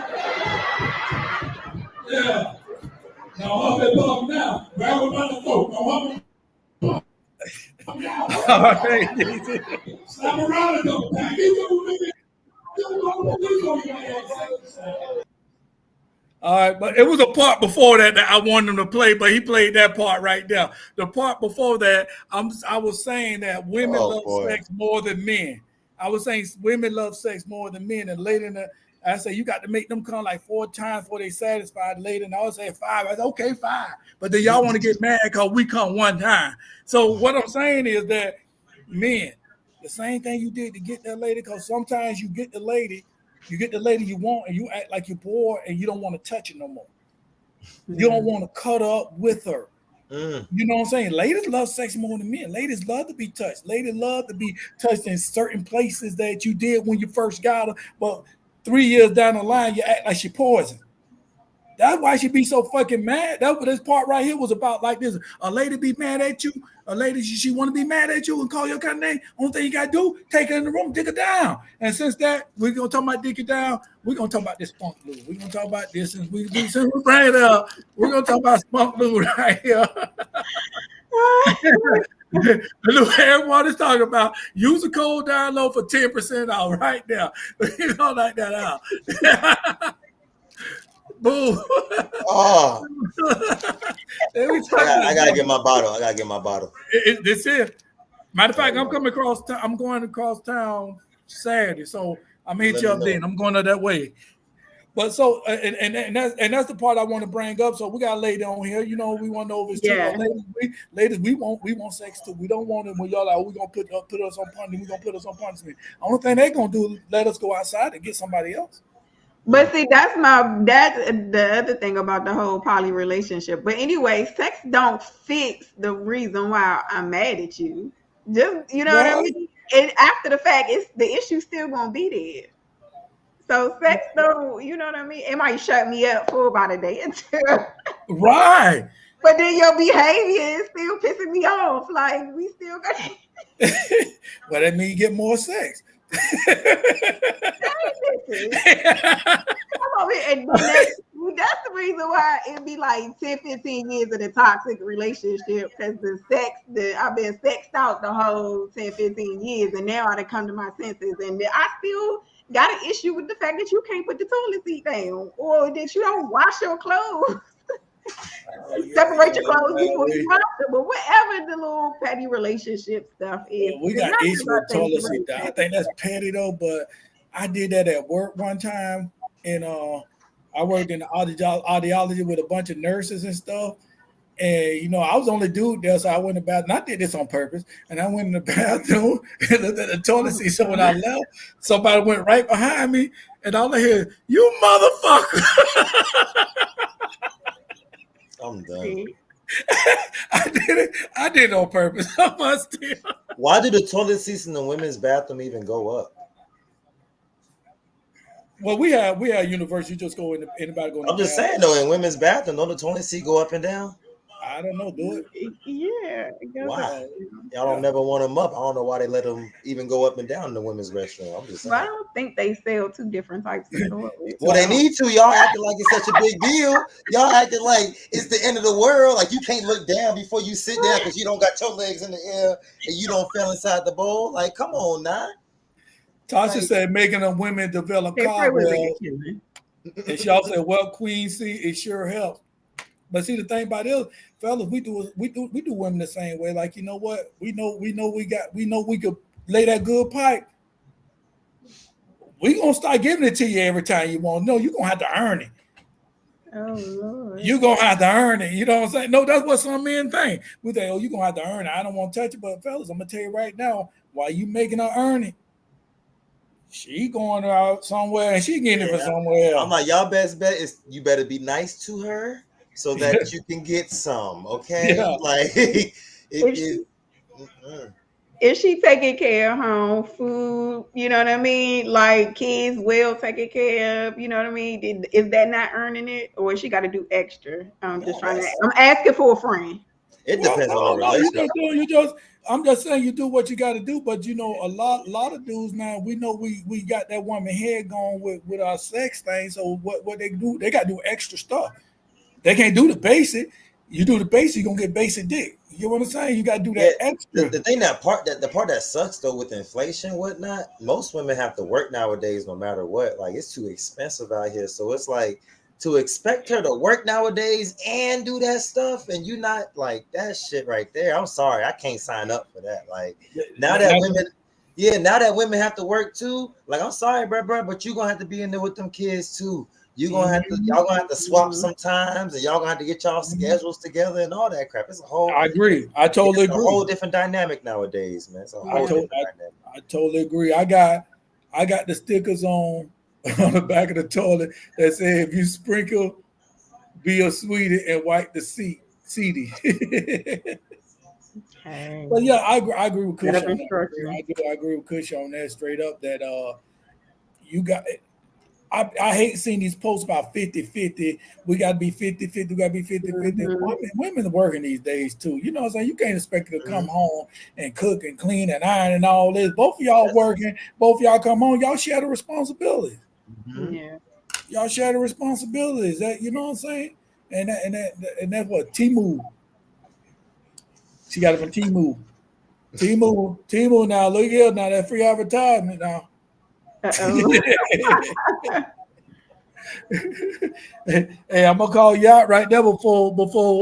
All right, but it was a part before that I wanted him to play, but he played that part right there. The part before that, I was saying that women Oh love boy. sex more than men. I was saying women love sex more than men, and later in the, I say you got to make them come like 4 times before they satisfied. Later, and I was saying 5. I said okay, 5, but then y'all want to get mad because we come 1 time. So what I'm saying is that men, the same thing you did to get that lady, because sometimes you get the lady you want, and you act like you're bored and you don't want to touch it no more. You don't want to cut up with her. You know what I'm saying? Ladies love sex more than men. Ladies love to be touched. Ladies love to be touched in certain places that you did when you first got her, but 3 years down the line, you act like she poison. That's why she be so fucking mad. That's what this part right here was about. Like this, a lady be mad at you. A lady, she want to be mad at you and call your kind of name. Only thing you got to do, take her in the room, dig her down. And since that, we're going to talk about dig her down. We're going to talk about this spunk lube. We're going to talk about this. And since we bring it up, we're going to talk about spunk lube right here. Everyone is talking about, use a code download for 10% off right now. You know, like that out. Boom. Oh. I gotta get my bottle. This is. Matter of fact, I'm coming across. I'm going across town Saturday, so I'm hit you up then. I'm going up that way. But so and that's the part I want to bring up. So we got a lady on here. You know, we want to know if it's true. Ladies, we want sex too. We don't want it when y'all like, we're gonna put us on punishment. We're gonna put us on punishment. Only thing they gonna do is let us go outside and get somebody else. But see, that's the other thing about the whole poly relationship. But anyway, sex don't fix the reason why I'm mad at you. Just what I mean? And after the fact, it's the issue still gonna be there. So sex don't, you know what I mean? It might shut me up for about a day or two. Right. But then your behavior is still pissing me off. Like we still got Well, that means you get more sex. And that's the reason why it'd be like 10, 15 years of the toxic relationship, because I've been sexed out the whole 10, 15 years, and now I done come to my senses, and I still got an issue with the fact that you can't put the toilet seat down, or that you don't wash your clothes. Separate your clothes before you wash them, but whatever the little petty relationship stuff is. Well, we got issues with toilet seat down. I think that's petty though, but I did that at work one time, and I worked in the audiology with a bunch of nurses and stuff. And I was the only dude there, so I went in the bathroom. I did this on purpose, and I went in the bathroom and looked at the toilet seat. So when I left, somebody went right behind me, and all I hear, "You motherfucker!" I'm done. I did it on purpose. I must have. Why do the toilet seats in the women's bathroom even go up? Well, we have university. Just go in. Anybody go in. I'm just saying though, in women's bathroom, don't the toilet seat go up and down? I don't know. Do it. Yeah. Why? Y'all don't never want them up. I don't know why they let them even go up and down in the women's restroom. I'm just saying. But I don't think they sell 2 different types of toilets. Well, they need to. Y'all acting like it's such a big deal. Y'all acting like it's the end of the world. Like you can't look down before you sit down because you don't got your legs in the air and you don't fell inside the bowl. Like, come on now. Tasha said making them women develop cobwebs. And she also said, "Well, Queen C, it sure helps." But see, the thing about it, fellas, we do women the same way. Like, you know what? We know we could lay that good pipe. We gonna start giving it to you every time you want. No, you're gonna have to earn it. Oh Lord. You're gonna have to earn it. You know what I'm saying? No, that's what some men think. We think, oh, you're gonna have to earn it. I don't want to touch it. But fellas, I'm gonna tell you right now, while you making her earn it, she going out somewhere and she getting it from somewhere else. I'm like, y'all best bet is you better be nice to her so that you can get some, okay? Yeah. Like, is she taking care of home, food, you know what I mean? Like kids well taken care of, you know what I mean? Is that not earning it, or is she got to do extra? I'm asking for a friend. It depends on the relationship. I'm just saying you do what you got to do, but a lot of dudes now, we know we got that woman head going with our sex thing. So what they do, they got to do extra stuff. They can't do the basic. You do the basic, you're gonna get basic dick. You know what I'm saying? You gotta do Yeah, that extra. the thing the part that sucks though with inflation and whatnot, most women have to work nowadays no matter what. Like it's too expensive out here. So it's like to expect her to work nowadays and do that stuff and you not like that shit right there. I'm sorry, I can't sign up for that. Like now that women now that women have to work too, like I'm sorry, bro, but you gonna have to be in there with them kids too. You gonna have to y'all gonna have to swap sometimes, and y'all gonna have to get y'all schedules together and all that crap. It's I agree. I totally agree. A whole different dynamic nowadays, man. It's a whole different dynamic. I totally agree. I got the stickers on the back of the toilet that say if you sprinkle, be a sweetie and wipe the seedy. Okay. But yeah, I agree with Kush Set up on that. instructions. I agree with Kush on that straight up that you got I hate seeing these posts about 50-50. We got to be 50-50. We got to be 50-50. Women are working these days too. You know what I'm saying? You can't expect her to come home and cook and clean and iron and all this. Both of y'all working. Both of y'all come home. Y'all share the responsibility. Yeah. Y'all share the responsibilities. That you know what I'm saying? And that's what Timu. She got it from Timu. Timu now. Look here now. That free advertisement now. Hey, I'm gonna call you out right there before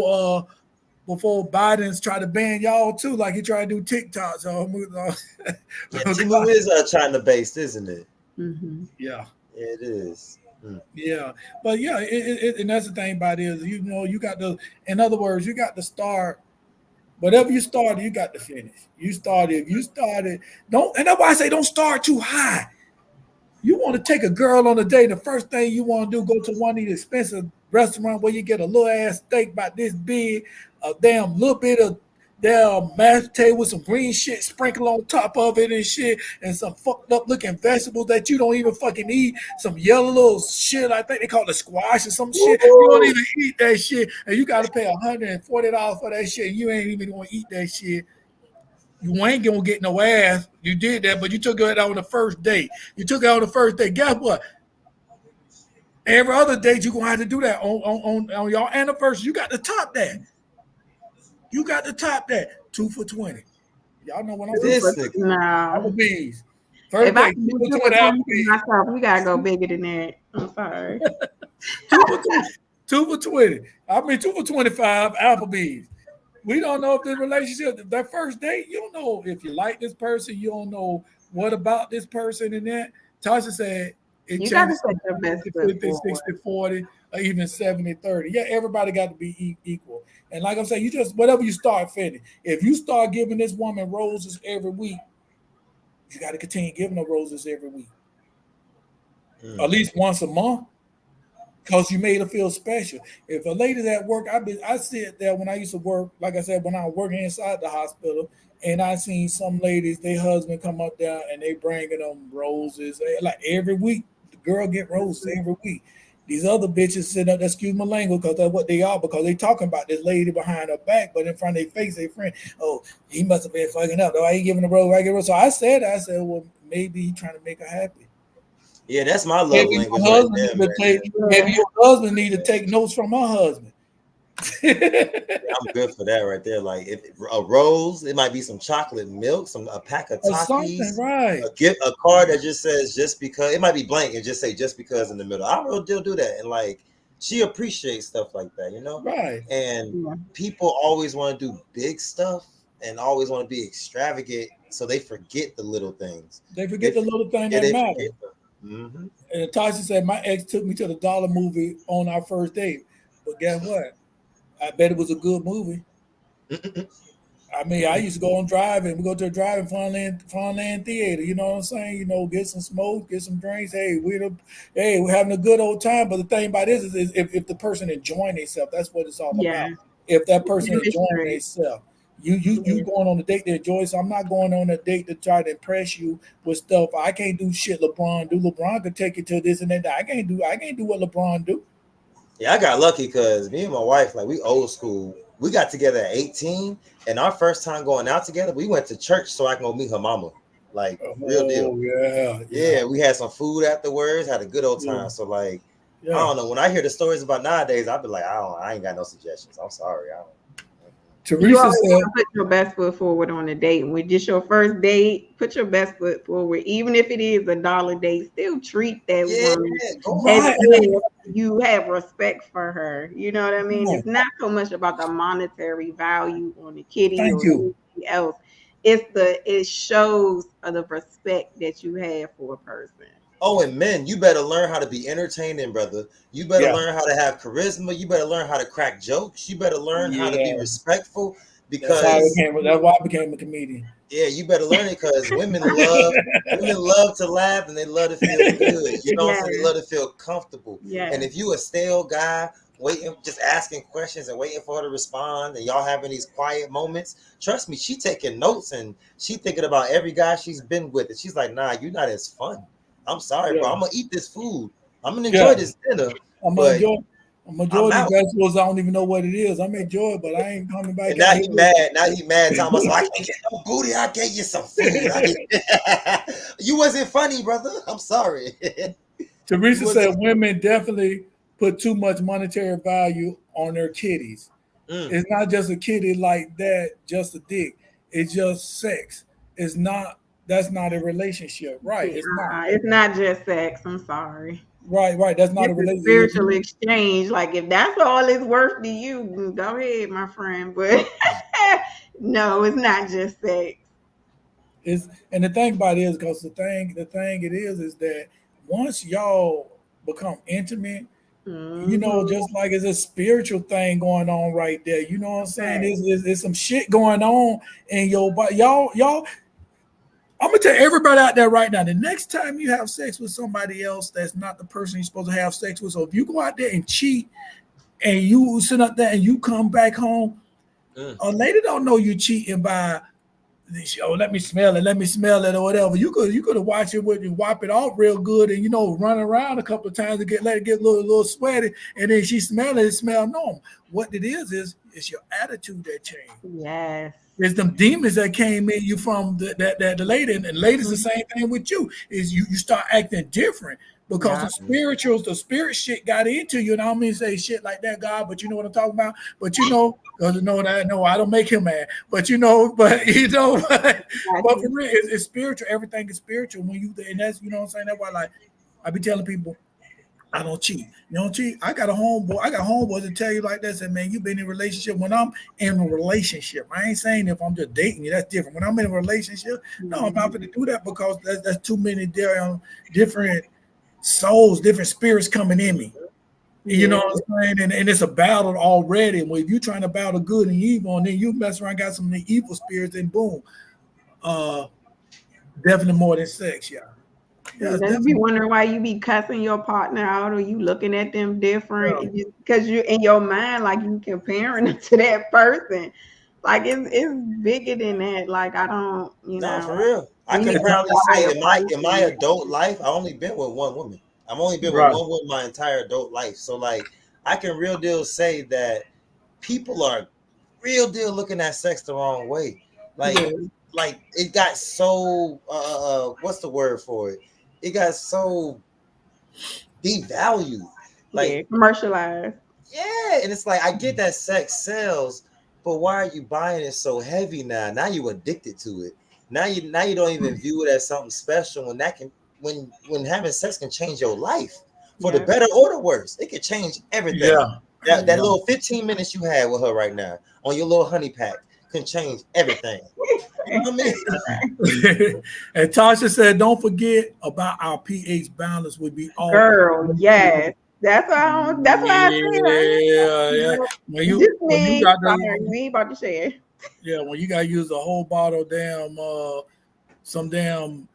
Biden's try to ban y'all too, like he tried to do TikTok. So Timu is China based, isn't it? Mm-hmm. Yeah, it is. Yeah, but yeah, and that's the thing about it is you got to. In other words, you got to start. Whatever you started, you got to finish. You started. If you started, don't. And that's why I say don't start too high. You want to take a girl on a date, the first thing you want to do, go to one of these expensive restaurants where you get a little ass steak about this big, a damn little bit of damn mashed potato with some green shit sprinkled on top of it and shit, and some fucked up looking vegetables that you don't even fucking eat, some yellow little shit, I think they call it squash or some shit. You don't even eat that shit, and you got to pay $140 for that shit, and you ain't even going to eat that shit. You ain't gonna get no ass. You did that, but you took it out on the first date. You took it out on the first date. Guess what? Every other date you're gonna have to do that on your anniversary. You got to top that. You got to top that. 2 for $20. Y'all know what I'm saying. No. Applebee's. First if I date, can do 2 for 20 myself, we gotta go bigger than that. I'm sorry. 2 for 20. 2 for 20. I mean 2 for 25. Applebee's. We don't know if this relationship, that first date, you don't know if you like this person. You don't know what about this person and that. Tasha said it You changes gotta set your best 50, 60-40, or even 70-30. Yeah, everybody got to be equal. And like I'm saying, you just, whatever you start fitting. If you start giving this woman roses every week, you got to continue giving her roses every week. At least once a month. Because you made her feel special. If a lady's at work, I sit there when I used to work, like I said, when I was working inside the hospital, and I seen some ladies, their husband come up there and they bringing them roses. Like every week, the girl get roses every week. These other bitches sit up, excuse my language, because that's what they are, because they talking about this lady behind her back, but in front of their face, their friend, oh, he must have been fucking up. Though I ain't giving a rose, I give her. So I said, well, maybe he trying to make her happy. Yeah, that's my love language right there. Maybe your husband need to take notes from her husband. I'm good for that right there. Like if a rose, it might be some chocolate milk, a pack of Takis, right? A card that just says just because. It might be blank and just say just because in the middle. I will do that, and like she appreciates stuff like that, you know. Right. And people always want to do big stuff and always want to be extravagant, so they forget the little things. They forget the little thing that matters. Mm-hmm. And Tasha said, my ex took me to the Dollar movie on our first date. But guess what? I bet it was a good movie. I mean, I used to go on driving. We go to a driving Funland Theater. You know what I'm saying? You know, get some smoke, get some drinks. Hey, we're having a good old time. But the thing about this is if the person enjoying themselves, that's what it's all about. If that person enjoying themselves. You going on a date to enjoy, so I'm not going on a date to try to impress you with stuff. I can't do shit LeBron do. LeBron could take you to this and that. I can't do what LeBron do. Yeah, I got lucky because me and my wife, like we old school. We got together at 18, and our first time going out together, we went to church so I can go meet her mama. Like real deal. Yeah. We had some food afterwards, had a good old time. So like Yeah. I don't know. When I hear the stories about nowadays, I'll be like, I ain't got no suggestions. I'm sorry. I don't. You Teresa always said, want to put your best foot forward on a date. When just your first date, put your best foot forward. Even if it is a dollar date, still treat that Yeah, woman go as right, hard. if you have respect for her. You know what I mean? right. It's not so much about the monetary value on the kitty Thank or you. anything else. It shows the respect that you have for a person. Oh, and men, you better learn how to be entertaining, brother. You better Yeah, learn how to have charisma. You better learn how to crack jokes. You better learn how to be yeah. respectful That's how I because became. That's why I became a comedian. yeah, you better learn it because women love to laugh and they love to feel good. You know what I'm Yes, saying? They love to feel comfortable. And yes. if you a stale guy waiting, just asking questions and waiting for her to respond, and y'all having these quiet moments, trust me, she taking notes and she thinking about every guy she's been with, and she's like, "Nah, you're not as fun. I'm sorry, bro. Yeah, I'm gonna eat this food. I'm gonna yeah. enjoy this dinner, I'm gonna but enjoy. I'm gonna I'm enjoy these out." vegetables. I don't even know what it is. I'm enjoy it, but I ain't coming And back now out he here. mad. Now he mad. Talking about, so I can't get no booty. I get you some food. You wasn't funny, brother. I'm sorry. You Teresa said wasn't. women definitely put too much monetary value on their kitties. Mm, It's not just a kitty like that, just a dick. It's just sex. It's not. That's not a relationship, right? Yeah, It's not. it's not just sex. I'm sorry. Right, right. That's not It's a a relationship. If spiritual you exchange. Like if that's all it's worth to you, go ahead, my friend. But no, it's not just sex. It's and the thing about it is because the thing it is that once y'all become intimate, Hmm. just like it's a spiritual thing going on right there. You know what I'm saying? Right. It's some shit going on in your body. Y'all, I'm gonna tell everybody out there right now. The next time you have sex with somebody else that's not the person you're supposed to have sex with, so if you go out there and cheat and you sit up there and you come back home, mm. a lady don't know you cheating by let me smell it or whatever. You could have watched it with you wop it off real good and run around a couple of times to let it get a little sweaty, and then she smell smell normal. What it is it's your attitude that changed. Yes. There's them demons that came in you from the lady, and ladies the Mhm. same thing with you. Is you start acting different because Yeah. the spirit shit got into you. And I don't mean to say shit like that, God, but you know what I'm talking about. But because no, I don't make him mad. But Got but for you. real, it's spiritual. Everything is spiritual when and that's what I'm saying. That's why like I be telling people I don't cheat. You don't cheat. I got homeboys to tell you like that. Say, man, you've been in a relationship. When I'm in a relationship, I ain't saying if I'm just dating you, that's different. When I'm in a relationship, no, I'm not Mhm. going to do that because that's too many different souls, different spirits coming in me. You know Yeah. what I'm saying? And it's a battle already. And if you're trying to battle good and evil, and then you mess around, got some of the evil spirits, and boom, uh, definitely more than sex, yeah. Yeah, And it's then you be definitely wondering why you be cussing your partner out or you looking at them different yeah. because you in your mind like you comparing them to that person. Like it's bigger than that. Like I don't, No, for real. I we need can to It's put not proudly a say higher in price my on that. adult life, I only been with one woman. I've only been with right. one woman my entire adult life. So like I can real deal say that people are real deal looking at sex the wrong way. Like Yeah, like it got so what's the word for it? It got so devalued. yeah, Like commercialized. yeah, and it's like I get that sex sells, but why are you buying it so heavy now? Now you addicted to it. Now you don't even view it as something special when that can when having sex can change your life for the Yeah. better or the worse. It can change everything. Yeah. That Mhm. Yeah. little 15 minutes you had with her right now on your little honey pack can change everything. You know what I mean? And Tasha said, "Don't forget about our pH balance. Would be off. Girl, yes. That's why I Yeah, yeah. said When just you me. got Sorry, the we ain't about to share. when you got to use a whole bottle of some damn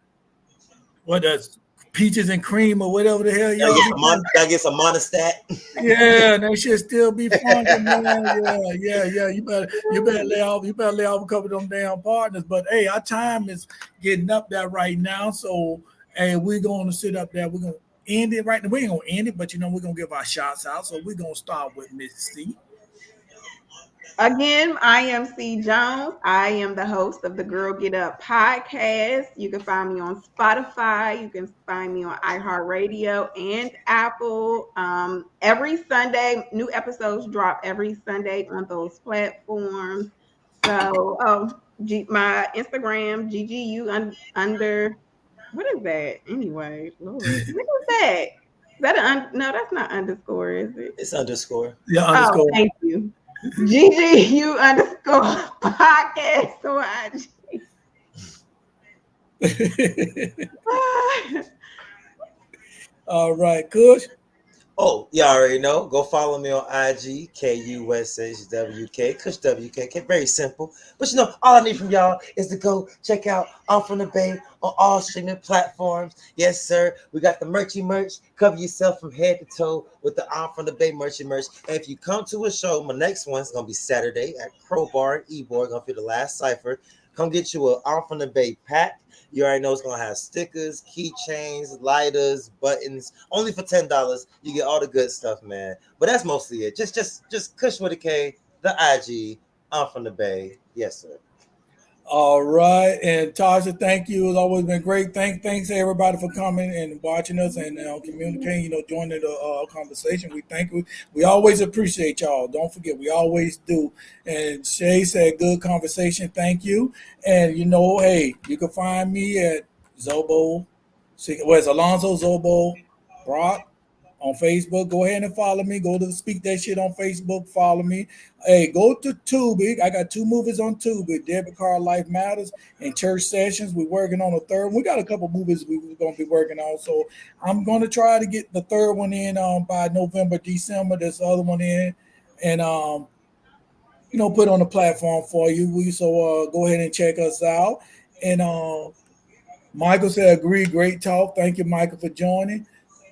what that's peaches and cream or whatever the hell y'all be drinking. Gotta get some monostat. Yeah, and they should still be funky, man. Yeah. You better lay off a couple of them damn partners. But hey, our time is getting up there right now. So hey, we're gonna sit up there. We're gonna end it right now. We ain't gonna end it, but we're gonna give our shots out. So we're gonna start with Miss C. Again, I am C. Jones. I am the host of the Girl Get Up podcast. You can find me on Spotify. You can find me on iHeartRadio and Apple. Every Sunday, new episodes drop every Sunday on those platforms. So, my Instagram, GGU what is that? Anyway, Lord, what is that? Is that no, that's not underscore, is it? It's underscore. Yeah, Oh, underscore. thank you. GGU underscore podcast on IG. All right, Kush. Oh, you already know. Go follow me on IG, KUSHWK, Kush WK. Very simple. But all I need from y'all is to go check out I'm From the Bay on all streaming platforms. Yes, sir. We got the merchy merch. Cover yourself from head to toe with the I'm From the Bay merchy merch. And if you come to a show, my next one's going to be Saturday at Crowbar and Ebor. Going to be the last cipher. Come get you a I'm From the Bay pack. You already know it's gonna have stickers, keychains, lighters, buttons. Only for $10. You get all the good stuff, man. But that's mostly it. Just Kush with a K, the IG. I'm From the Bay. Yes, sir. All right, and Tasha, thank you. It's always been great. Thanks everybody for coming and watching us and communicating. Joining the conversation. We thank you. We always appreciate y'all. Don't forget, we always do. And Shay said, "Good conversation. Thank you." And hey, you can find me at Zobo. Where's Alonzo Zobo Brock? On Facebook, go ahead and follow me. Go to Speak That Shit on Facebook. Follow me. Hey, go to Tubi. I got 2 movies on Tubi: Debit Card Life Matters and Church Sessions. We're working on a third. We got a couple movies we're going to be working on. So I'm going to try to get the third one in by November, December. This other one in, and put on the platform for you. So go ahead and check us out. And Michael said, "Agree. Great talk. Thank you, Michael, for joining."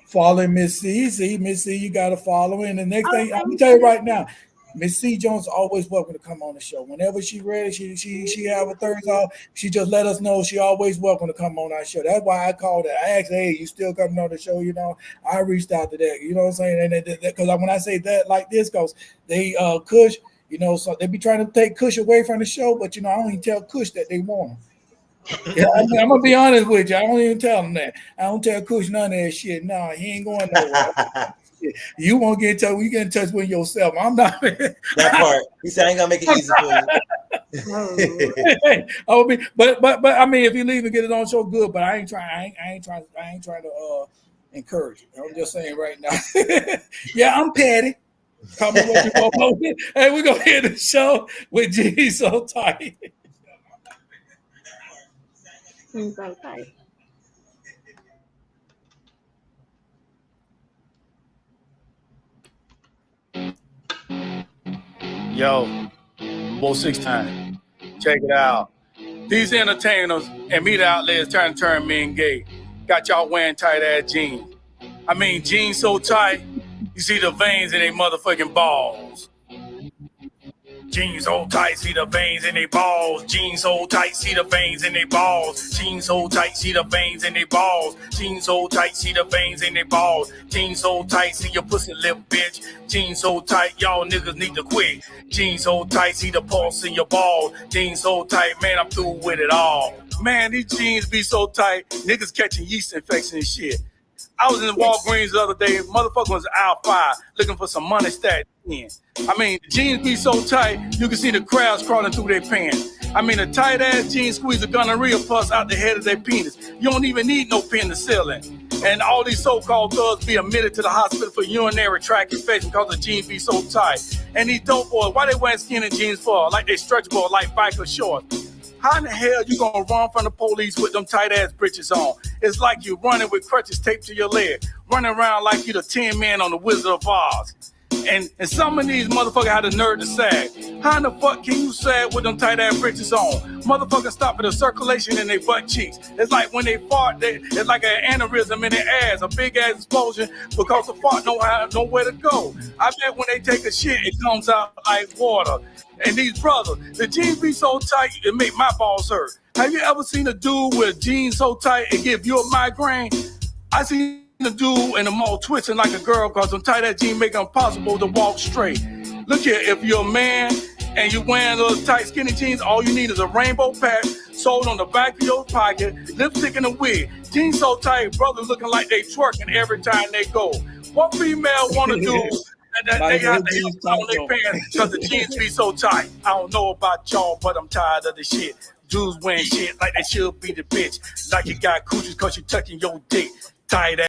Following Miss C. See, Miss C, you got to follow. And the next thing, I'm going to tell you right now, Miss C. Jones always welcome to come on the show. Whenever she ready, she have a Thursday off, she just let us know. She always welcome to come on our show. That's why I called her. I asked, "Hey, you still coming on the show?" I reached out to that. You know what I'm saying? And because when I say that like this, because they Kush, so they be trying to take Kush away from the show, but I don't even tell Kush that they want him. Yeah, I'm gonna be honest with you. I don't even tell him that. I don't tell Kush none of that shit. No, he ain't going nowhere. You won't get in touch. You get in touch with yourself. I'm not. That part. He said, "I ain't gonna make it easy for you." I would be, but I mean, if you leave and get it on show, good. But I ain't trying to encourage it. I'm just saying right now. Yeah, I'm petty. Call me what you want. Hey, we're gonna hit the show with G So Tight. So tight. Yo, Bull 6 Check it out. These entertainers and media outlets trying to turn men gay. Got y'all wearing tight ass jeans. I mean, jeans so tight, you see the veins in their motherfucking balls. Jeans so tight, see the veins in their balls. Jeans so tight, see the veins in their balls. Jeans so tight, see the veins in their balls. Jeans so tight, see the veins in their balls. Jeans so tight, see your pussy lip, bitch. Jeans so tight, y'all niggas need to quit. Jeans so tight, see the pulse in your balls. Jeans so tight, man, I'm through with it all. Man, these jeans be so tight, niggas catching yeast infection and shit. I was in the Walgreens the other day. Motherfucker was out 5 looking for some money stacked in. I mean, the jeans be so tight, you can see the crowds crawling through their pants. I mean, a tight ass jeans squeeze a gonorrhea pus out the head of their penis. You don't even need no penicillin. And all these so-called thugs be admitted to the hospital for urinary tract infection because the jeans be so tight. And these dope boys, why they wearing skinny jeans for? Like they stretchable, like biker shorts. How in the hell you gonna run from the police with them tight ass britches on? It's like you running with crutches taped to your leg, running around like you the 10 man on the Wizard of Oz. And some of these motherfuckers had the nerve to sag. How in the fuck can you sag with them tight ass britches on? Motherfuckers stop at the circulation in their butt cheeks. It's like when they fart, it's like an aneurysm in their ass, a big ass explosion because the fart nowhere to go. I bet when they take a shit, it comes out like water. And these brothers, the jeans be so tight, it make my balls hurt. Have you ever seen a dude with jeans so tight it give you a migraine? I seen a dude in the mall twisting like a girl because them tight ass jeans make it impossible to walk straight. Look here, if you're a man and you wearing those tight skinny jeans, all you need is a rainbow patch sold on the back of your pocket, lipstick and a wig. Jeans so tight, brothers looking like they twerking every time they go. What female want to do that they have to help on their pants because the jeans be so tight? I don't know about y'all, but I'm tired of the shit. Dudes wearing shit like they should be the bitch. Like you got coochies because you tucking your dick. Tight ass.